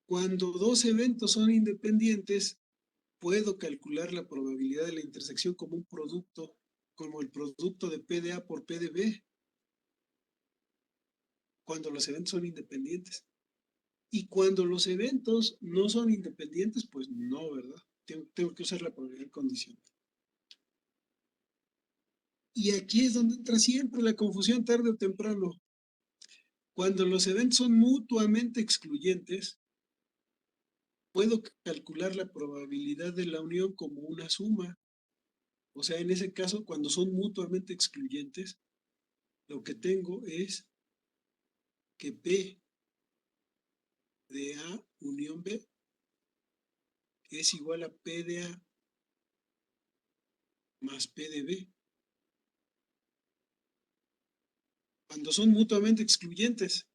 Cuando dos eventos son independientes, puedo calcular la probabilidad de la intersección como un producto, como el producto de P de A por P de B, cuando los eventos son independientes. Y cuando los eventos no son independientes, pues no, ¿verdad? Tengo que usar la probabilidad condicional. Y aquí es donde entra siempre la confusión tarde o temprano. Cuando los eventos son mutuamente excluyentes, puedo calcular la probabilidad de la unión como una suma. O sea, en ese caso, cuando son mutuamente excluyentes, lo que tengo es que P de A unión B es igual a P de A más P de B. Cuando son mutuamente excluyentes.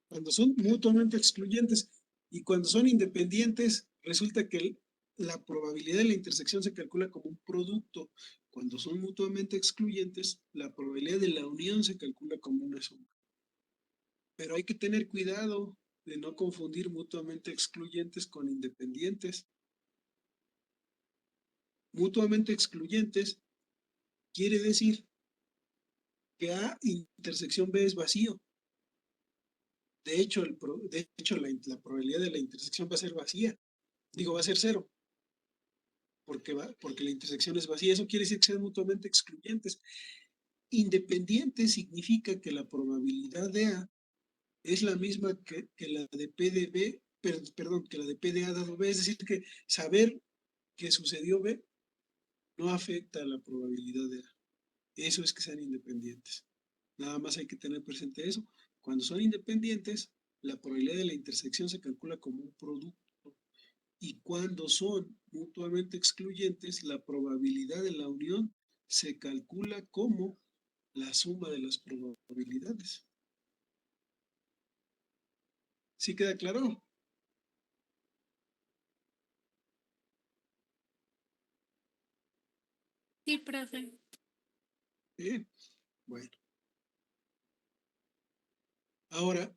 Cuando son mutuamente excluyentes y cuando son independientes, resulta que la probabilidad de la intersección se calcula como un producto. Cuando son mutuamente excluyentes, la probabilidad de la unión se calcula como una suma. Pero hay que tener cuidado de no confundir mutuamente excluyentes con independientes. Mutuamente excluyentes quiere decir que A intersección B es vacío. De hecho, la probabilidad de la intersección va a ser vacía. Digo, va a ser cero. Porque la intersección es vacía. Eso quiere decir que sean mutuamente excluyentes. Independiente significa que la probabilidad de A es la misma que la de P de B, perdón, que la de P de A dado B. Es decir, que saber que sucedió B no afecta a la probabilidad de A. Eso es que sean independientes. Nada más hay que tener presente eso. Cuando son independientes, la probabilidad de la intersección se calcula como un producto. Y cuando son mutuamente excluyentes, la probabilidad de la unión se calcula como la suma de las probabilidades. ¿Sí queda claro? Sí, profe. Bien, bueno. Ahora,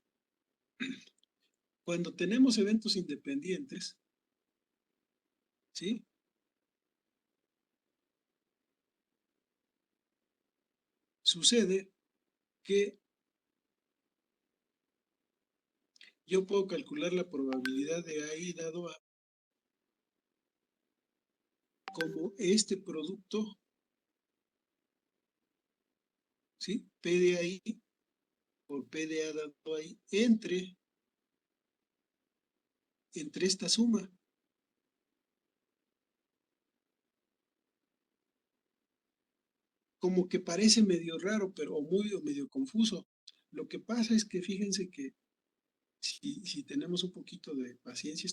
cuando tenemos eventos independientes, ¿sí? Sucede que yo puedo calcular la probabilidad de AI dado a como este producto, ¿sí? P de AI por P de A dado ahí entre esta suma. Como que parece medio raro, pero medio confuso. Lo que pasa es que fíjense que si tenemos un poquito de paciencia,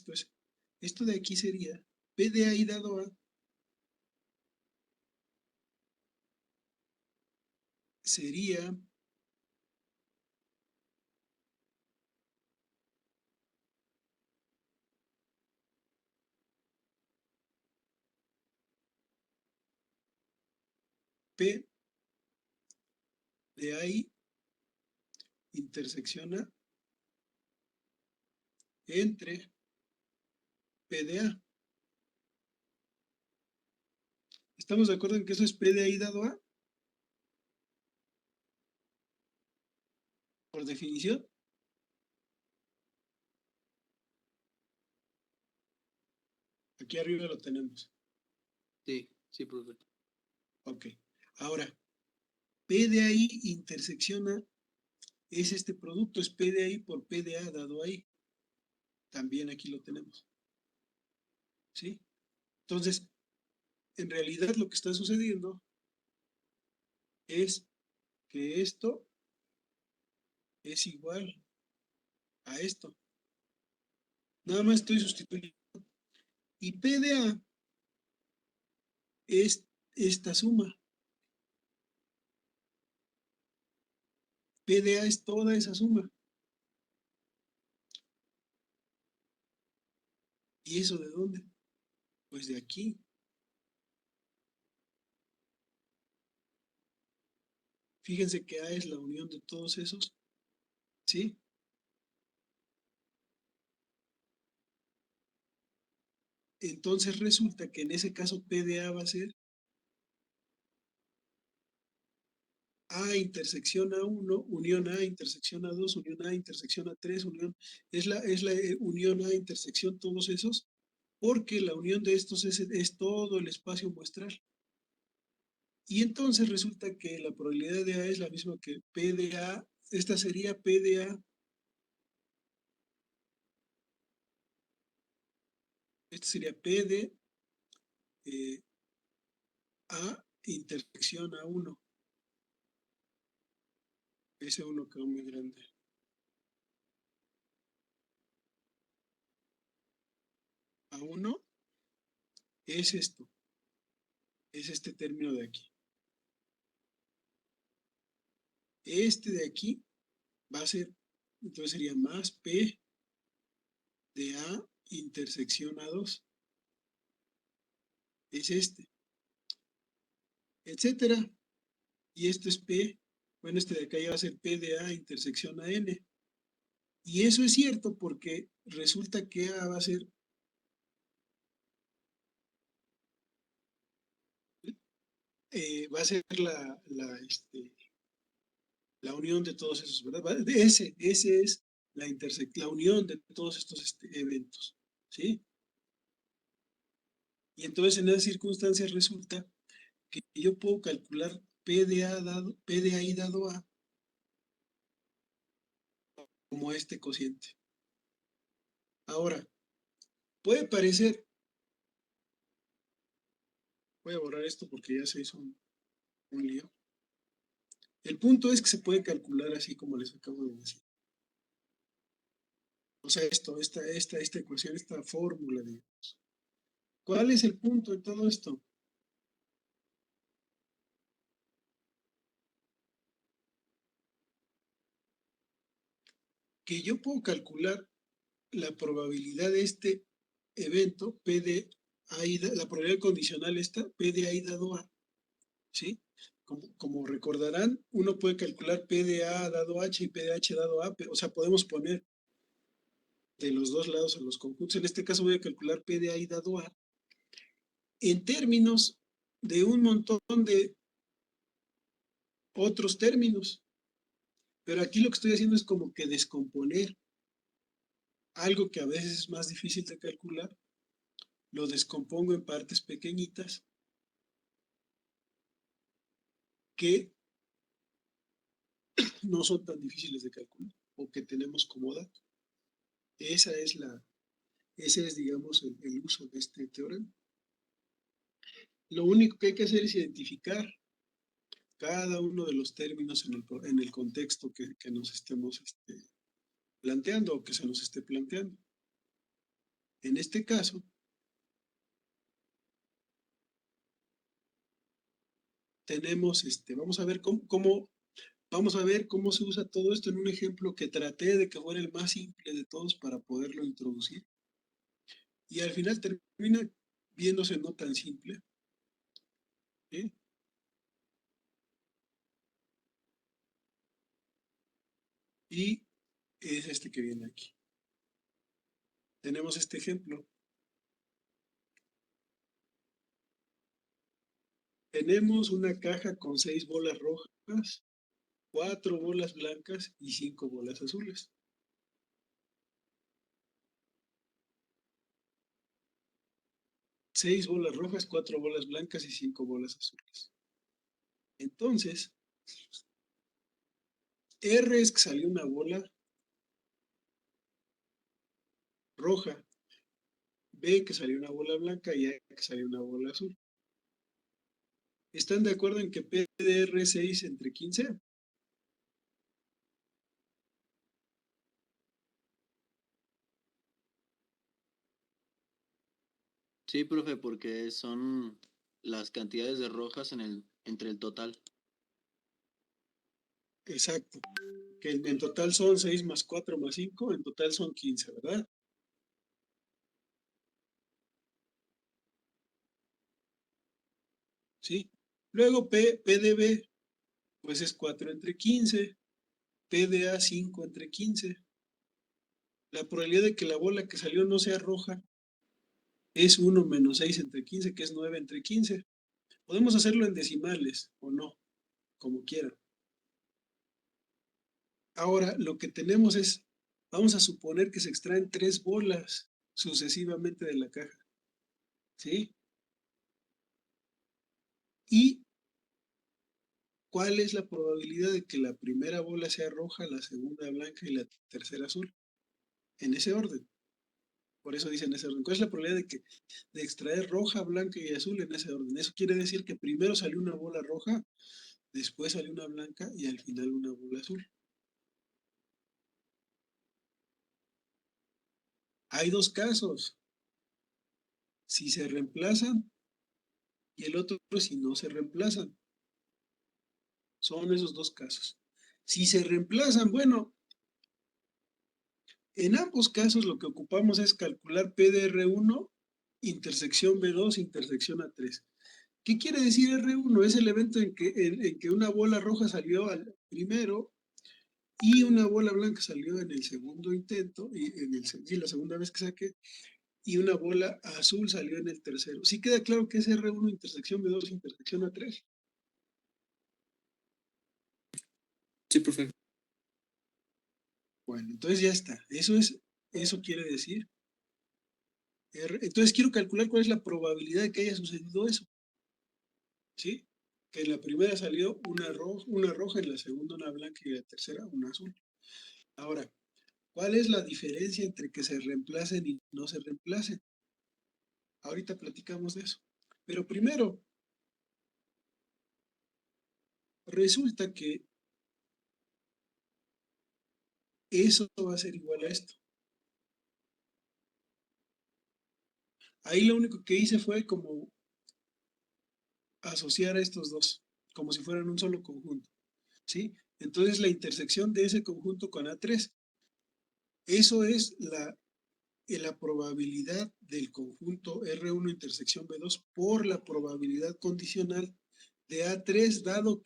esto de aquí sería P de A dado A sería P de ahí intersecciona entre P de A. ¿Estamos de acuerdo en que eso es P de ahí dado A? Por definición. Aquí arriba lo tenemos. Sí, sí, profe. Ok. Ahora, P de ahí intersecciona, es este producto, es P de ahí por P de A dado ahí. También aquí lo tenemos. ¿Sí? Entonces, en realidad lo que está sucediendo es que esto es igual a esto. Nada más estoy sustituyendo. Y P de A es esta suma. P de A es toda esa suma. ¿Y eso de dónde? Pues de aquí. Fíjense que A es la unión de todos esos. ¿Sí? Entonces resulta que en ese caso P de A va a ser A intersección A1, unión A intersección A2, unión A intersección A3, unión, es la unión A intersección todos esos, porque la unión de estos es todo el espacio muestral. Y entonces resulta que la probabilidad de A es la misma que P de A, esta sería P de A, esta sería P de A intersección A1. Ese uno quedó muy grande. A1 es esto, es este término de aquí. Este de aquí va a ser, entonces sería más P de A intersección A2. Es este, etcétera. Y esto es P, bueno, este de acá ya va a ser P de A intersección a N. Y eso es cierto porque resulta que A va a ser la unión de todos esos, ¿verdad? Ese es la unión de todos estos eventos, ¿sí? Y entonces en esas circunstancias resulta que yo puedo calcular P de ahí dado A como este cociente. Ahora, puede parecer, voy a borrar esto porque ya se hizo un lío. El punto es que se puede calcular así como les acabo de decir. O sea, esta ecuación, esta fórmula, digamos. ¿Cuál es el punto de todo esto? Que yo puedo calcular la probabilidad de este evento, P de ahí, la probabilidad condicional esta, P de ahí dado A, ¿sí? Como recordarán, uno puede calcular P de A dado H y P de H dado A, o sea, podemos poner de los dos lados a los conjuntos. En este caso voy a calcular P de ahí dado A en términos de un montón de otros términos. Pero aquí lo que estoy haciendo es como que descomponer algo que a veces es más difícil de calcular, lo descompongo en partes pequeñitas que no son tan difíciles de calcular o que tenemos como dato. Ese es, digamos, el uso de este teorema. Lo único que hay que hacer es identificar cada uno de los términos en el contexto que nos estemos planteando o que se nos esté planteando. En este caso, tenemos, vamos a ver cómo Vamos a ver cómo se usa todo esto en un ejemplo que traté de que fuera el más simple de todos para poderlo introducir. Y al final termina viéndose no tan simple. ¿Sí? Y es este que viene aquí. Tenemos este ejemplo. Tenemos una caja con 6 bolas rojas, 4 bolas blancas y 5 bolas azules. Seis bolas rojas, 4 bolas blancas y 5 bolas azules. Entonces, R es que salió una bola roja, B que salió una bola blanca y A que salió una bola azul. ¿Están de acuerdo en que P de R es 6 entre 15? Sí, profe, porque son las cantidades de rojas entre el total. Exacto. Que en total son 6 más 4 más 5, en total son 15, ¿verdad? ¿Sí? Luego P de B, pues es 4 entre 15, P de A 5 entre 15. La probabilidad de que la bola que salió no sea roja es 1 menos 6 entre 15, que es 9 entre 15. Podemos hacerlo en decimales o no, como quieran. Ahora, lo que tenemos es, vamos a suponer que se extraen 3 bolas sucesivamente de la caja. ¿Sí? ¿Y cuál es la probabilidad de que la primera bola sea roja, la segunda blanca y la tercera azul? En ese orden. Por eso dicen ese orden. ¿Cuál es la probabilidad de extraer roja, blanca y azul en ese orden? Eso quiere decir que primero salió una bola roja, después salió una blanca y al final una bola azul. Hay dos casos. Si se reemplazan y el otro si no se reemplazan. Son esos dos casos. Si se reemplazan, bueno, en ambos casos lo que ocupamos es calcular P de R1, intersección B2, intersección A3. ¿Qué quiere decir R1? Es el evento en que una bola roja salió al primero y una bola blanca salió en el segundo intento, y la segunda vez que saqué, y una bola azul salió en el tercero. ¿Sí queda claro que es R1, intersección B2, intersección A3? Sí, profe. Bueno, entonces ya está. Eso quiere decir. Entonces quiero calcular cuál es la probabilidad de que haya sucedido eso. ¿Sí? Que en la primera salió una roja, en la segunda una blanca y en la tercera una azul. Ahora, ¿cuál es la diferencia entre que se reemplacen y no se reemplacen? Ahorita platicamos de eso. Pero primero, resulta que eso va a ser igual a esto. Ahí lo único que hice fue como asociar a estos dos, como si fueran un solo conjunto. ¿Sí? Entonces la intersección de ese conjunto con A3, eso es la probabilidad del conjunto R1 intersección B2 por la probabilidad condicional de A3 dado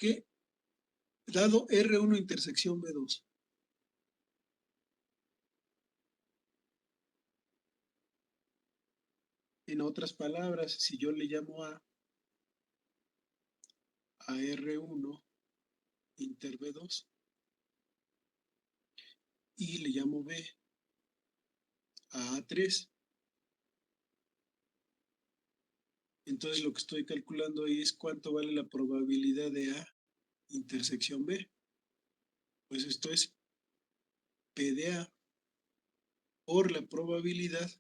R1 intersección B2. En otras palabras, si yo le llamo a R1 inter B2 y le llamo B a A3, entonces lo que estoy calculando ahí es cuánto vale la probabilidad de A intersección B. Pues esto es P de A por la probabilidad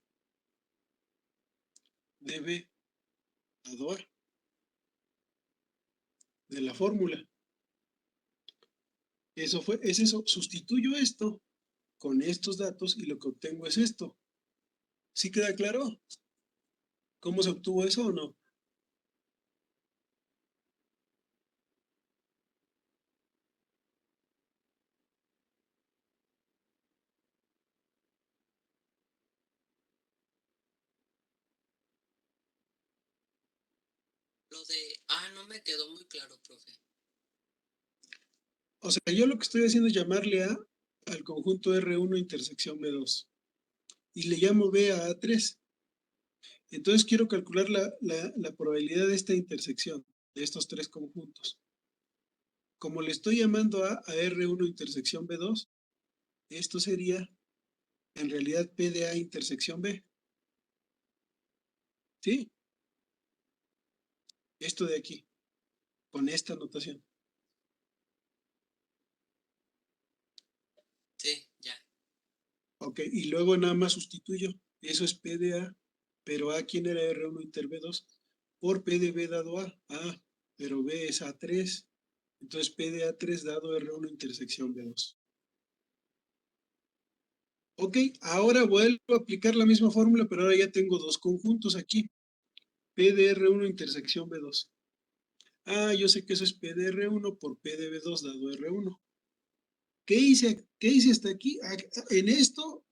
de B dado A de la fórmula. Es eso. Sustituyo esto con estos datos y lo que obtengo es esto. ¿Sí queda claro? ¿Cómo se obtuvo eso o no? Lo de... Ah, no me quedó muy claro, profe. O sea, yo lo que estoy haciendo es llamarle A al conjunto R1 intersección B2 y le llamo B a A3. Entonces quiero calcular la probabilidad de esta intersección, de estos tres conjuntos. Como le estoy llamando A a R1 intersección B2, esto sería en realidad P de A intersección B. ¿Sí? Esto de aquí, con esta notación. Sí, ya. Ok, y luego nada más sustituyo. Eso es P de A, pero A, ¿quién era R1 inter B2? Por P de B dado A. Ah, pero B es A3. Entonces P de A3 dado R1 intersección B2. Ok, ahora vuelvo a aplicar la misma fórmula, pero ahora ya tengo dos conjuntos aquí. P de R1 intersección B2. Ah, yo sé que eso es P de R1 por P de B2 dado R1. ¿Qué hice hasta aquí? En esto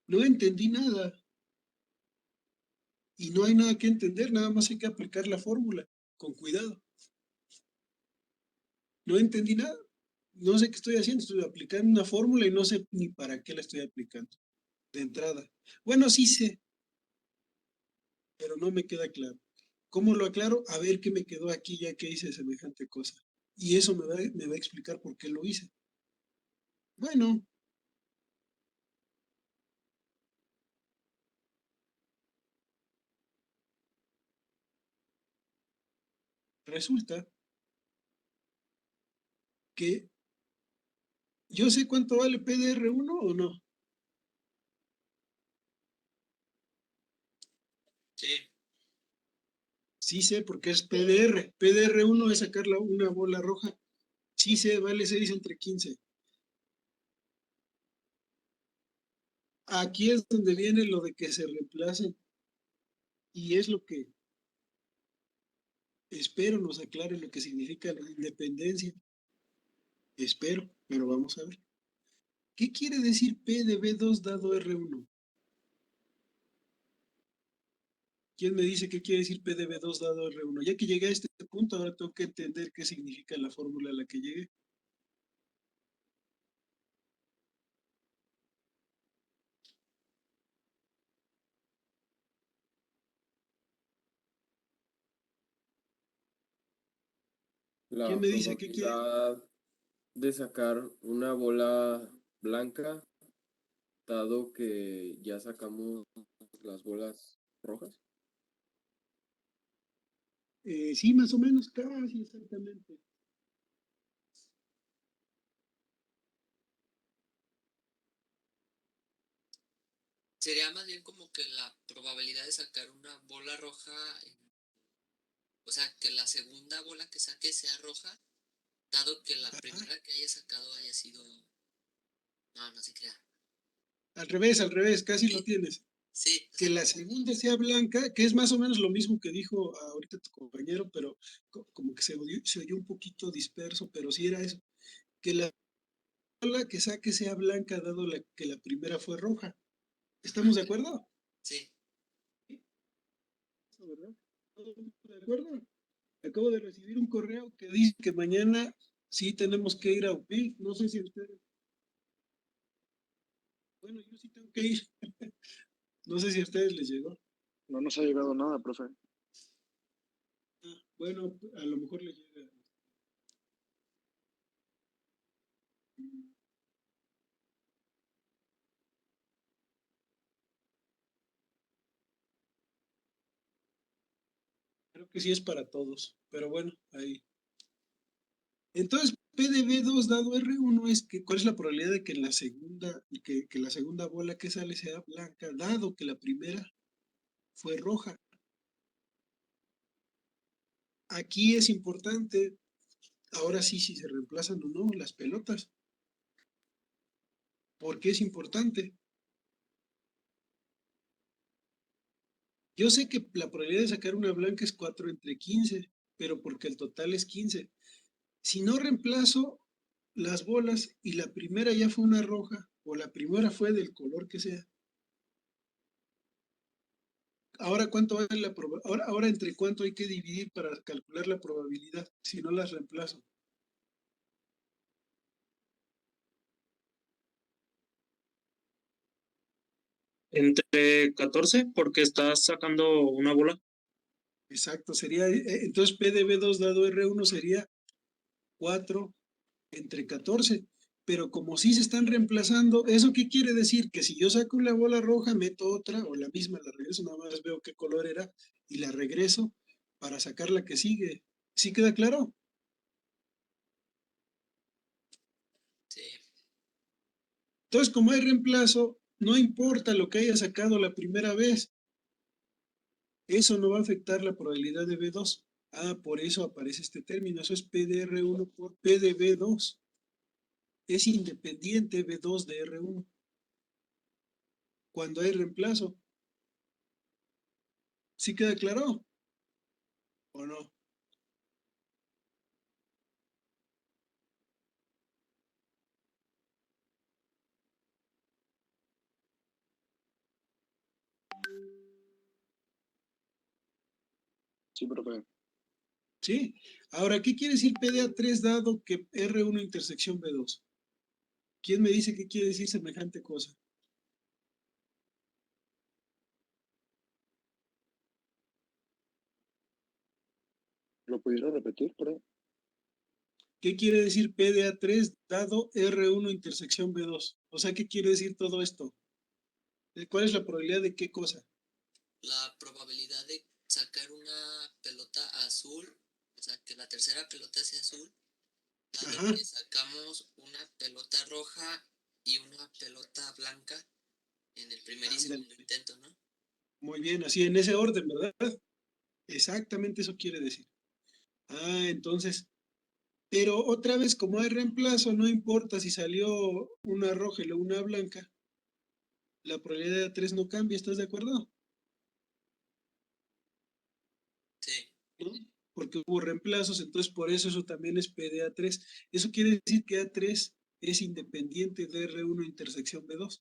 no entendí nada. Y no hay nada que entender, nada más hay que aplicar la fórmula, con cuidado. No entendí nada. No sé qué estoy haciendo, estoy aplicando una fórmula y no sé ni para qué la estoy aplicando. De entrada. Bueno, sí sé, pero no me queda claro. ¿Cómo lo aclaro? A ver qué me quedó aquí ya que hice semejante cosa. Y eso me va a explicar por qué lo hice. Bueno, resulta que yo sé cuánto vale PDR1 o no. Sí. Sí sé porque es PDR. PDR1 es sacar una bola roja. Sí sé, vale 6 entre 15. Aquí es donde viene lo de que se reemplacen. Y es lo que espero nos aclare lo que significa la independencia. Espero, pero vamos a ver. ¿Qué quiere decir P de B2 dado R1? ¿Quién me dice qué quiere decir P de B2 dado R1? Ya que llegué a este punto, ahora tengo que entender qué significa la fórmula a la que llegué. ¿Quién La me dice qué quiere? probabilidad de sacar una bola blanca, dado que ya sacamos las bolas rojas. Sí, más o menos, casi exactamente. Sería más bien como que la probabilidad de sacar una bola roja, o sea, que la segunda bola que saque sea roja, dado que la primera que haya sacado haya sido... No, no se crea. Al revés, casi lo tienes. Sí, Que la segunda sea blanca, que es más o menos lo mismo que dijo ahorita tu compañero, pero como que se oyó un poquito disperso, pero sí era eso. Que la bola que saque sea blanca, dado que la primera fue roja. ¿Estamos de acuerdo? sí. Eso, ¿verdad? ¿Todos de acuerdo? Acabo de recibir un correo que dice que mañana sí tenemos que ir a UPI. No sé si ustedes. Bueno, yo sí tengo que ir. No sé si a ustedes les llegó. No nos ha llegado nada, profe. Bueno, a lo mejor les llega. Creo que sí es para todos, pero bueno, ahí. Entonces, P de B2 dado R1 es que, ¿cuál es la probabilidad de que en la segunda, que la segunda bola que sale sea blanca, dado que la primera fue roja? Aquí es importante, ahora sí, si se reemplazan o no las pelotas. ¿Por qué es importante? Yo sé que la probabilidad de sacar una blanca es 4 entre 15, pero porque el total es 15. Si no reemplazo las bolas y la primera ya fue una roja, o la primera fue del color que sea, Ahora, ¿cuánto vale la ahora entre cuánto hay que dividir para calcular la probabilidad si no las reemplazo? Entre 14, porque estás sacando una bola. Exacto, sería, entonces P de B2 dado R1 sería 4 entre 14. Pero como sí se están reemplazando, ¿eso qué quiere decir? Que si yo saco la bola roja, meto otra o la misma, la regreso, nada más veo qué color era y la regreso para sacar la que sigue. ¿Sí queda claro? Sí. Entonces, como hay reemplazo, no importa lo que haya sacado la primera vez, eso no va a afectar la probabilidad de B2. Ah, por eso aparece este término. Eso es P de R1 por P de B2. Es independiente B2 de R1 cuando hay reemplazo. ¿Sí queda claro? ¿O no? Sí, profe. ¿Sí? Ahora, ¿qué quiere decir P de A3 dado que R1 intersección B2? ¿Quién me dice qué quiere decir semejante cosa? ¿Lo pudiera repetir, profe? ¿Qué quiere decir P de A3 dado R1 intersección B2? O sea, ¿qué quiere decir todo esto? ¿Cuál es la probabilidad de qué cosa? La probabilidad de sacar una pelota azul, o sea, que la tercera pelota sea azul, dado Ajá, que sacamos una pelota roja y una pelota blanca en el primer y ándale. segundo intento, ¿no? Muy bien, así en ese orden, ¿verdad? Exactamente eso quiere decir. Ah, entonces, pero otra vez, como hay reemplazo, no importa si salió una roja y luego una blanca, la probabilidad de A3 no cambia, ¿estás de acuerdo? Sí. ¿No? Porque hubo reemplazos, entonces por eso también es P de A3. Eso quiere decir que A3 es independiente de R1 intersección B2.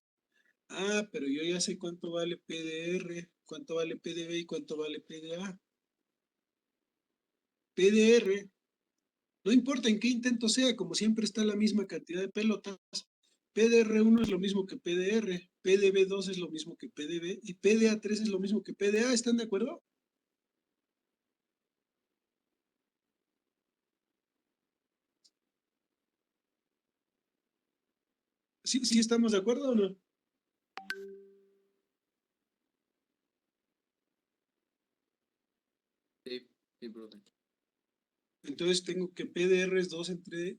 Ah, pero yo ya sé cuánto vale P de R, cuánto vale P de B y cuánto vale P de A. P de R, no importa en qué intento sea, como siempre está la misma cantidad de pelotas, P de R1 es lo mismo que P de R, P de B2 es lo mismo que P de B y P de A3 es lo mismo que P de A. ¿Están de acuerdo? ¿Sí, sí estamos de acuerdo o no? Sí, sí, profe. Entonces tengo que P de R es 2 entre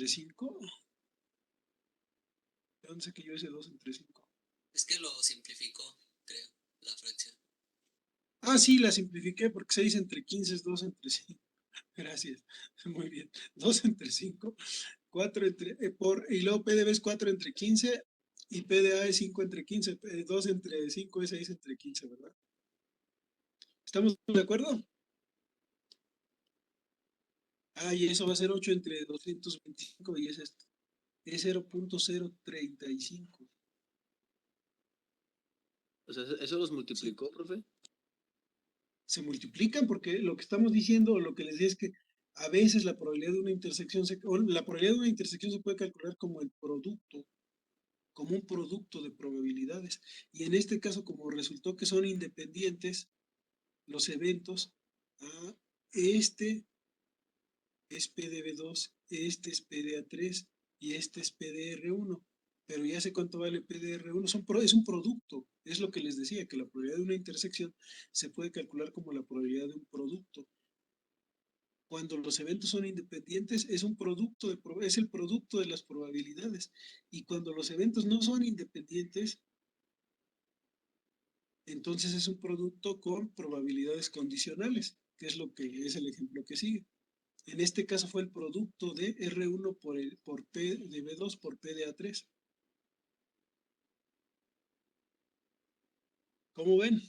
5. ¿De dónde saqué yo ese 2 entre 5? Es que lo simplificó, creo, la fracción. Ah, sí, la simplifiqué porque 6 entre 15 es 2 entre 5. Gracias. Muy bien. 2 entre 5, 4 entre, y luego P de B es 4 entre 15 y P de A es 5 entre 15. 2 entre 5 es 6 entre 15, ¿verdad? ¿Estamos de acuerdo? Ah, y eso va a ser 8 entre 225 y es esto. Es 0.035. O sea, ¿eso los multiplicó, profe? Se multiplican porque lo que estamos diciendo o lo que les decía es que a veces la probabilidad de una intersección la probabilidad de una intersección se puede calcular como el producto, como un producto de probabilidades. Y en este caso, como resultó que son independientes los eventos, este es P de B2, este es P de A3 y este es P de R1. Pero ya sé cuánto vale P de R1, es un producto. Es lo que les decía, que la probabilidad de una intersección se puede calcular como la probabilidad de un producto. Cuando los eventos son independientes, es un producto es el producto de las probabilidades. Y cuando los eventos no son independientes, entonces es un producto con probabilidades condicionales, que es lo que es el ejemplo que sigue. En este caso fue el producto de R1 por P de B2 por P de A3. ¿Cómo ven?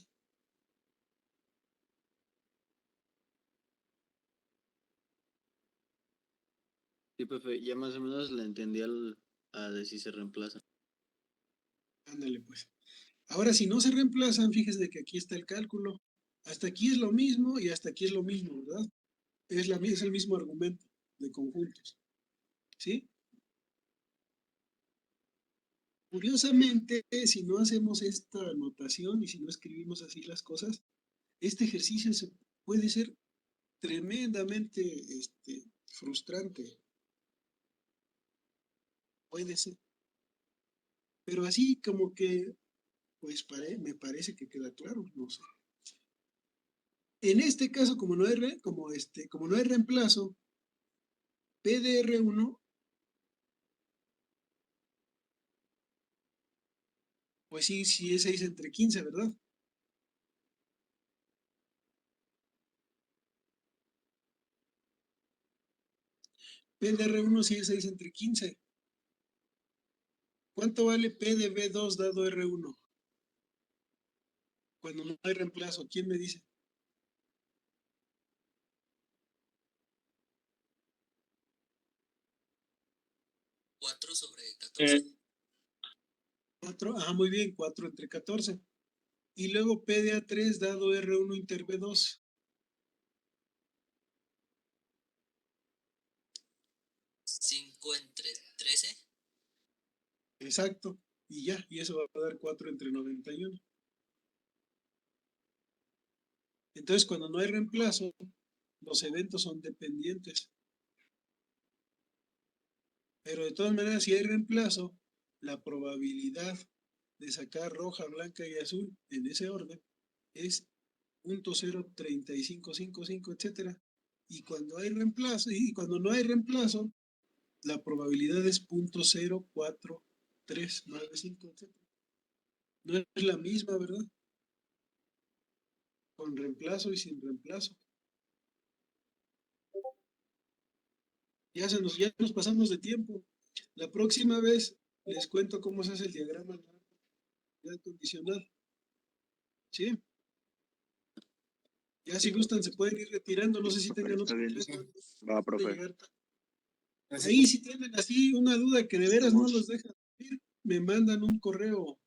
Sí, profe, ya más o menos le entendí a de si se reemplaza. Ándale pues. Ahora, si no se reemplazan, fíjese que aquí está el cálculo. Hasta aquí es lo mismo y hasta aquí es lo mismo, ¿verdad? Es el mismo argumento de conjuntos. ¿Sí? Curiosamente, si no hacemos esta anotación y si no escribimos así las cosas, este ejercicio puede ser tremendamente frustrante. Puede ser. Pero así como que, pues me parece que queda claro, no sé. En este caso, como no hay reemplazo, P de R1, pues sí es 6 entre 15, ¿verdad? P de R1 sí es 6 entre 15. ¿Cuánto vale P de B2 dado R1? Cuando no hay reemplazo, ¿quién me dice? ¿4 sobre 14? 4, muy bien, 4 entre 14. Y luego P de A3 dado R1 inter B2. ¿5 entre 13? Exacto. Y ya, y eso va a dar 4 entre 91. Entonces, cuando no hay reemplazo, los eventos son dependientes. Pero de todas maneras, si hay reemplazo, la probabilidad de sacar roja, blanca y azul en ese orden es 0.03555, etcétera. Y cuando hay reemplazo, y cuando no hay reemplazo, la probabilidad es 0.04395, etcétera. No es la misma, ¿verdad? Con reemplazo y sin reemplazo. Ya nos pasamos de tiempo. La próxima vez les cuento cómo se hace el diagrama condicional. ¿Sí? Ya si gustan se pueden ir retirando. No sé si tengan Está otro bien. problema. Va, profe. Ahí si tienen así una duda que de veras no los deja dormir, me mandan un correo